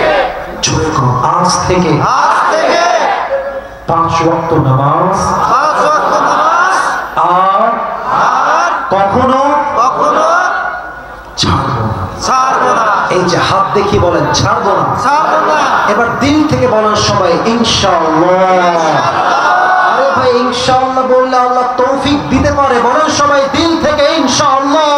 [SPEAKER 1] 5 ওয়াক্ত নামাজ আর কখনো ছাড়বো না। এই যে হাত দেখি বলেন ছাড়বো না। এবার দিল থেকে বলেন সবাই ইনশাআল্লাহ। আরে ভাই ইনশাআল্লাহ বললে আল্লাহ তৌফিক দিতে পারে। বলেন সবাই দিল থেকে ইনশাআল্লাহ।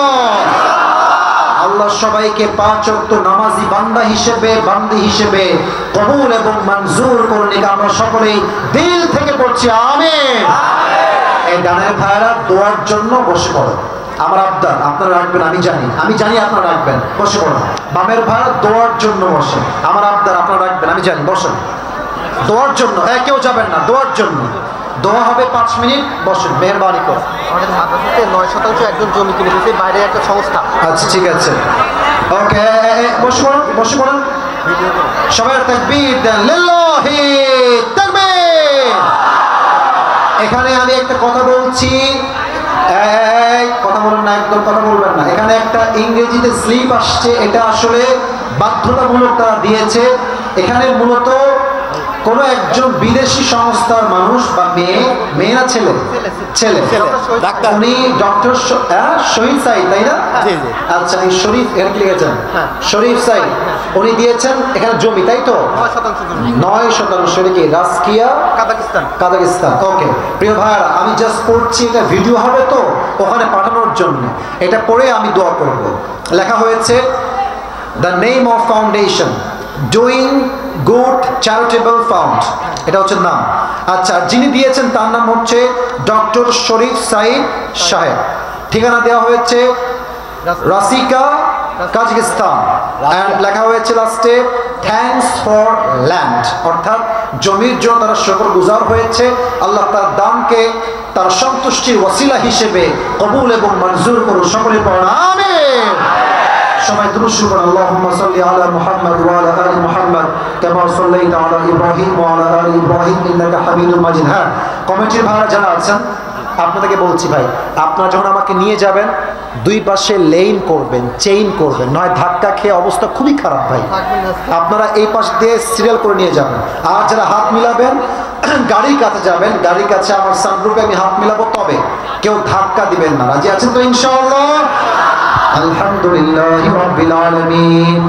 [SPEAKER 1] আল্লাহ সবাইকে 5 ওয়াক্ত নামাজি বান্দা হিসেবে, বান্দি হিসেবে কবুল এবং মঞ্জুর করুন। আমরা সকলেই দিল থেকে পড়ছি আমিন। এই গানের ভাইরা দোয়ার জন্য বসে পড়ো। আমার আবদার আপনারা রাখবেন, আমি জানি আপনারা রাখবেন, বসে পড়ো। বামের ভাইরা দোয়ার জন্য বসে, আমার আবদার আপনারা রাখবেন, আমি জানি, বসেন দোয়ার জন্য। কেউ যাবেন না, দোয়ার জন্য। দোয়া হবে 5 মিনিট, বসেন মেহেরবানি করে।
[SPEAKER 2] আমাদের মাদ্রাসাতে 9% একজন জমি কিনে দিয়েছে, বাইরে একটা সংস্থা।
[SPEAKER 1] আচ্ছা ঠিক আছে, ওকে বসে পড়ুন। সবাই তাকবীর দেন, লিল্লাহি তাকবীর। এখানে আমি একটা কথা বলছি, এই কথা বলেন না, একদম কথা বলবেন না। এখানে একটা ইংরেজিতে স্লিপ আসছে, এটা আসলে বাধ্যতামূলক তারা দিয়েছে। এখানে মূলত কোন একজন বিদেশি সংস্থার মানুষ বা মেয়ে না ছেলে, উনি ডক্টর শহীদ সাইদ, তাই না? আচ্ছা, এই শরীফ এখানে কি লিখেছেন? শরীফ সাইদ উনি দিয়েছেন এখানে জমি, তাই তো? 9% কি রাজকিয়া কাজাকিস্তান। ওকে প্রিয় ভাইরা, আমি জাস্ট পড়ছি, এটা ভিডিও হবে তো ওখানে পাঠানোর জন্য। এটা পড়ে আমি দোয়া করব। লেখা হয়েছে the name of foundation doing good charitable found, এটা হচ্ছে নাম। আচ্ছা, যিনি দিয়েছেন তার নাম হচ্ছে ডক্টর শরীফ সাইদ সাহেব। ঠিকানা দেওয়া হয়েছে রাসিকা, কাজাকিস্তান। এন্ড লেখা হয়েছে লাস্টে থ্যাঙ্কস ফর ল্যান্ড, অর্থাৎ জমির জন্য তারা শুকরগুজার হয়েছে। আল্লাহ তার দানকে তার সন্তুষ্টির ওয়াসিলা হিসেবে কবুল এবং মঞ্জুর করুন। সকলে পড়ুন আমিন। সবাই দুরূদ পড়ুন। আল্লাহুম্মা সাল্লি আলা মুহাম্মাদ ওয়া আলা আলি মুহাম্মাদ কামা সাল্লাইতা আলা ইব্রাহিম ওয়া আলা আলি ইব্রাহিম ইন্নাকা হামিদুম মাজিদ। হ্যাঁ, কমিটির ভাইরা যারা আছেন, আপনাদেরকে বলছি ভাই, আপনারা যখন আমাকে নিয়ে যাবেন দুই পাশে লেইন করবেন, চেইন করবেন, নয় ধাক্কা খেয়ে অবস্থা খুবই খারাপ ভাই। আপনারা এই পাশ দিয়ে সিরিয়াল করে নিয়ে যাবেন। আর যারা হাত মিলাবেন গাড়ির কাছে যাবেন, গাড়ির কাছে আমার সানরুফে আমি হাত মিলাবো, তবে কেউ ধাক্কা দিবেন না। রাজি আছেন তো ইনশাআল্লাহ? আলহামদুলিল্লাহি রাব্বিল আলামিন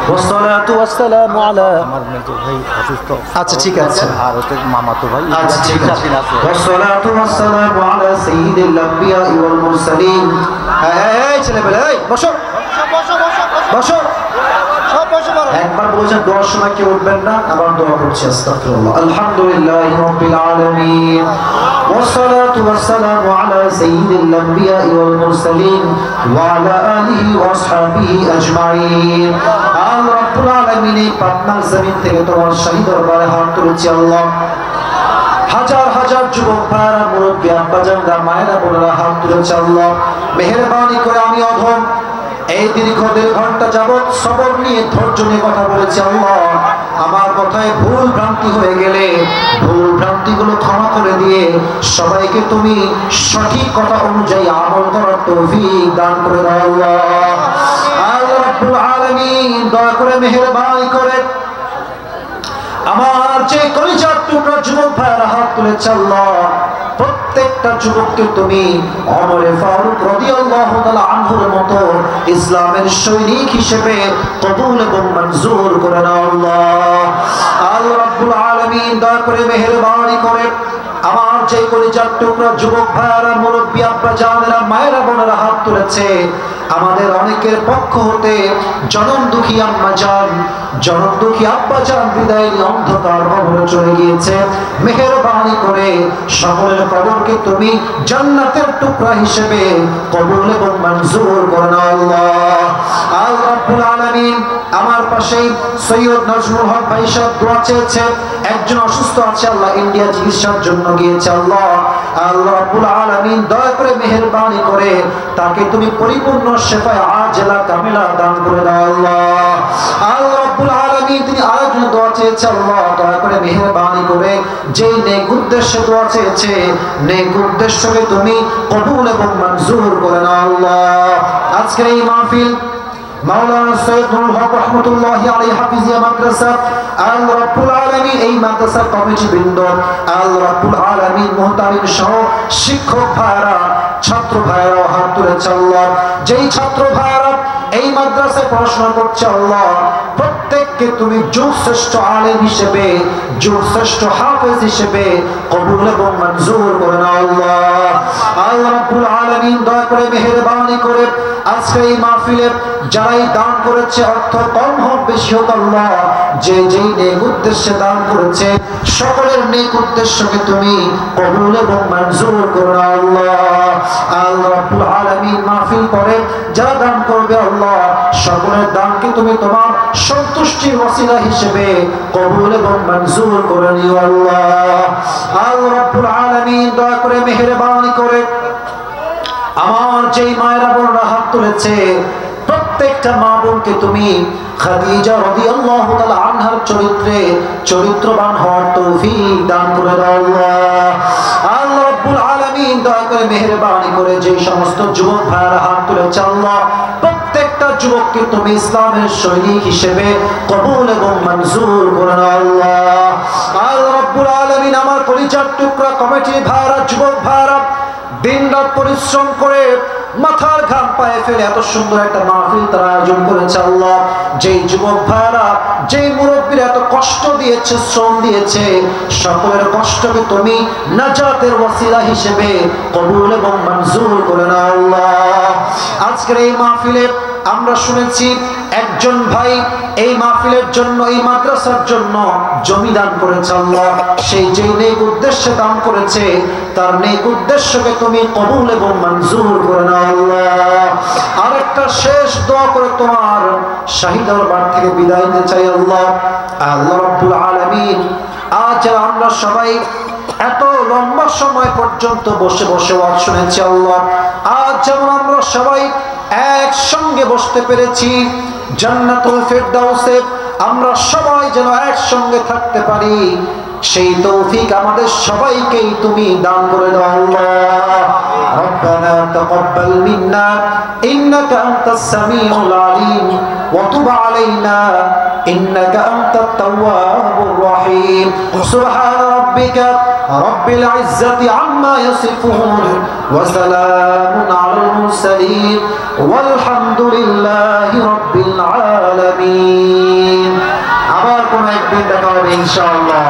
[SPEAKER 1] ওয়াসসালাতু ওয়াসসালামু আলা
[SPEAKER 2] আমার মেজো ভাই অসুস্থ।
[SPEAKER 1] আচ্ছা ঠিক আছে,
[SPEAKER 2] আর হচ্ছে মামাতো ভাই।
[SPEAKER 1] আচ্ছা ঠিক আছে। ওয়াসসালাতু ওয়াসসালামু আলা সাইয়্যিদিল আমবিয়া ওয়াল মুরসালিন। এই ছেলেবেলা, এই বসো বসো। একবার বলেছেন দোয়ার সময় কেউ উঠবেন না, আবার দোয়া করছি। আস্তাগফিরুল্লাহ। আলহামদুলিল্লাহি রাব্বিল আলামিন ওয়াসসালাতু ওয়াসসালামু আলা সাইয়্যিদিল আমবিয়া ওয়াল মুরসালিন ওয়া আলা আলিহি ওয়া আসহাবিহি আজমাইন। আল্লাহ রাব্বুল আলামিন এই পাটনার জমিন থেকে তোমার শাহী দরবারে হাত তুলেছি আল্লাহ। হাজার হাজার যুবক ভাইরা, মুরব্বী আব্বাজানরা, মায়েরা, বোনেরা হাত তুলেছে আল্লাহ। মেহেরবানি করে আমি অধম এই দীর্ঘ 1.5 ঘন্টা যাবৎ সবর নিয়ে, ধৈর্য নিয়ে কথা বলেছি আল্লাহ। আমার কথায় ভুল ভ্রান্তি হয়ে গেলে ভুল ভ্রান্তিগুলো ক্ষমা করে দিয়ে সবাইকে তুমি সঠিক কথা অনুযায়ী আমল করার তৌফিক দান করে দাও আল্লাহ। আল্লাহ রাব্বুল আলামিন দয়া করে মেহেরবানি করে আমার যে কলিজার টুকরা যুবক ভাইরা হাত তুলেছে আল্লাহ, প্রত্যেকটা যুবককে তুমি ওমর ফারুক রাদিয়াল্লাহু তাআলা আনহুর মতো ইসলামের সৈনিক হিসেবে কবুল এবং মঞ্জুর করে নাও আল্লাহ। আল্লাহ রাব্বুল আলামিন দয়া করে মেহেরবানি করে আমার যে কলিজার টুকরা যুবক ভাইরা, মুরব্বী আব্বাজানেরা, মায়েরা, বোনেরা হাত তুলেছে, আমাদের অনেকের পক্ষ হতে জনম দুঃখী আম্মা জান, জনম দুঃখী আব্বা জান বিদায়ের অন্ধকার কবরে চলে গিয়েছে। মেহেরবানি করে সকলের কবরকে তুমি জান্নাতের টুকরা হিসেবে কবুল এবং মঞ্জুর করে নাও আল্লাহ। আল্লাহ রাব্বুল আলামিন আমার পাশেই সৈয়দ নজরুল হক ভাই সাহেব দোয়া চেয়েছে, একজন অসুস্থ আছে আল্লাহ, ইন্ডিয়া চিকিৎসার জন্য গিয়েছে আল্লাহ। আল্লাহ রাব্বুল আলামিন দয়া করে মেহেরবানি করে তাকে তুমি পরিপূর্ণ শেফায়ে আজেলা কামিলা দান করে দাও আল্লাহ। আল্লাহ রাব্বুল আলামিন তিনি আরেকজন দোয়া চেয়েছে আল্লাহ, দয়া করে মেহেরবানি করে যেই নেক উদ্দেশ্যে দোয়া চেয়েছে নেক উদ্দেশ্যকে তুমি কবুল এবং মঞ্জুর করে নাও আল্লাহ। আজকের এই মাহফিল মাওলানা সৈয়দ নুরুল হক রাহমাতুল্লাহি আলাইহি হাফিজিয়া মাদ্রাসা, আল্লাহ রাব্বুল আলামিন এই মাদ্রাসার কমিটি বৃন্দ, আল্লাহ রাব্বুল আলামিন মুহতামিম সহ শিক্ষক ভাইরা, ছাত্র ভাইরা হাত তুলেছে আল্লাহ। যেই ছাত্র ভাইরা এই মাদ্রাসায় পড়াশোনা করছে আল্লাহ, প্রত্যেককে তুমি যুগশ্রেষ্ঠ আলেম হিসেবে, যুগশ্রেষ্ঠ হাফেজ হিসেবে কবুল এবং মঞ্জুর করে নাও আল্লাহ। আল্লাহ রাব্বুল আলামিন দয়া করে মেহেরবানি করে আজকে এই মাহফিলে যারাই দান করেছে, অর্থ কম হোক বেশি হোক আল্লাহ, যে যেই নেক উদ্দেশ্যে দান করেছে সকলের নেক উদ্দেশ্যকে তুমি কবুল এবং মঞ্জুর করে নাও আল্লাহ। আল্লাহ রাব্বুল আলামিন মাহফিল করে যারা দান করবে আল্লাহ, সকলের দানকে তুমি তোমার সন্তুষ্টির ওসিলা হিসেবে কবুল এবং মঞ্জুর করে নিও আল্লাহ। আল্লাহ রাব্বুল আলামিন দয়া করে মেহেরবানি করে আমার যেই মায়েরা বোনরা হাত তুলেছে, প্রত্যেকটা মা বোনকে তুমি খাদিজা রাদিয়াল্লাহু তাআলা আনহার চরিত্রে চরিত্রবান হওয়ার তৌফিক দান করে দাও আল্লাহ। আল্লাহ রাব্বুল আলামিন দয়া করে করে মেহেরবানি করে যে সমস্ত যুবক ভাইয়েরা হাত তুলেছে আল্লাহ প্রত্যেকটা যুবককে তুমি ইসলামের সৈনিক হিসেবে কবুল এবং মঞ্জুর করে নাও আল্লাহ। আল্লাহ রাব্বুল আলামিন আমার কলিজার টুকরা কমিটির ভাইয়েরা যুবক ভাইয়েরা দিনরাত পরিশ্রম করে মাথার ঘাম পায়ে ফেলে এত সুন্দর একটা মাহফিল তারা আয়োজন করেছে আল্লাহ। যেই যুবক ভাইরা যেই মুরব্বীরা এত কষ্ট দিয়েছে শ্রম দিয়েছে সকলের কষ্টকে তুমি নাজাতের ওয়াসিলা হিসেবে কবুল এবং মঞ্জুর করে নাও আল্লাহ। আজকের এই মাহফিলে আমরা শুনেছি একজন ভাই এই মাহফিলের জন্য এই মাদ্রাসার জন্য জমি দান করেছে আল্লাহ। সেই যেই নেক উদ্দেশ্যে দান করেছে তার নেক উদ্দেশ্যকে তুমি কবুল এবং মঞ্জুর করে নাও আল্লাহ। আর একটা শেষ দোয়া করে তোমার শাহী দরবার থেকে বিদায় নিতে চাই আল্লাহ। আল্লাহ রাব্বুল আলামিন আজ আমরা সবাই এত লম্বা সময় পর্যন্ত বসে বসে ওয়াজ শুনেছি আল্লাহ, আজ যেমন আমরা সবাই একসঙ্গে বসতে পেরেছি জান্নাতুল ফেরদাউসে আমরা সবাই যেন একসঙ্গে থাকতে পারি সেই তৌফিক আমাদের সবাইকেই তুমি দান করে দাও আল্লাহ। ربنا تقبل منا إنك أنت السميع العليم وتب علينا إنك أنت التواب الرحيم سبحان ربك رب العزة عما يصفون وسلام على المرسلين والحمد لله رب العالمين। আবার কোন একদিন দেখা হবে ইনশাআল্লাহ।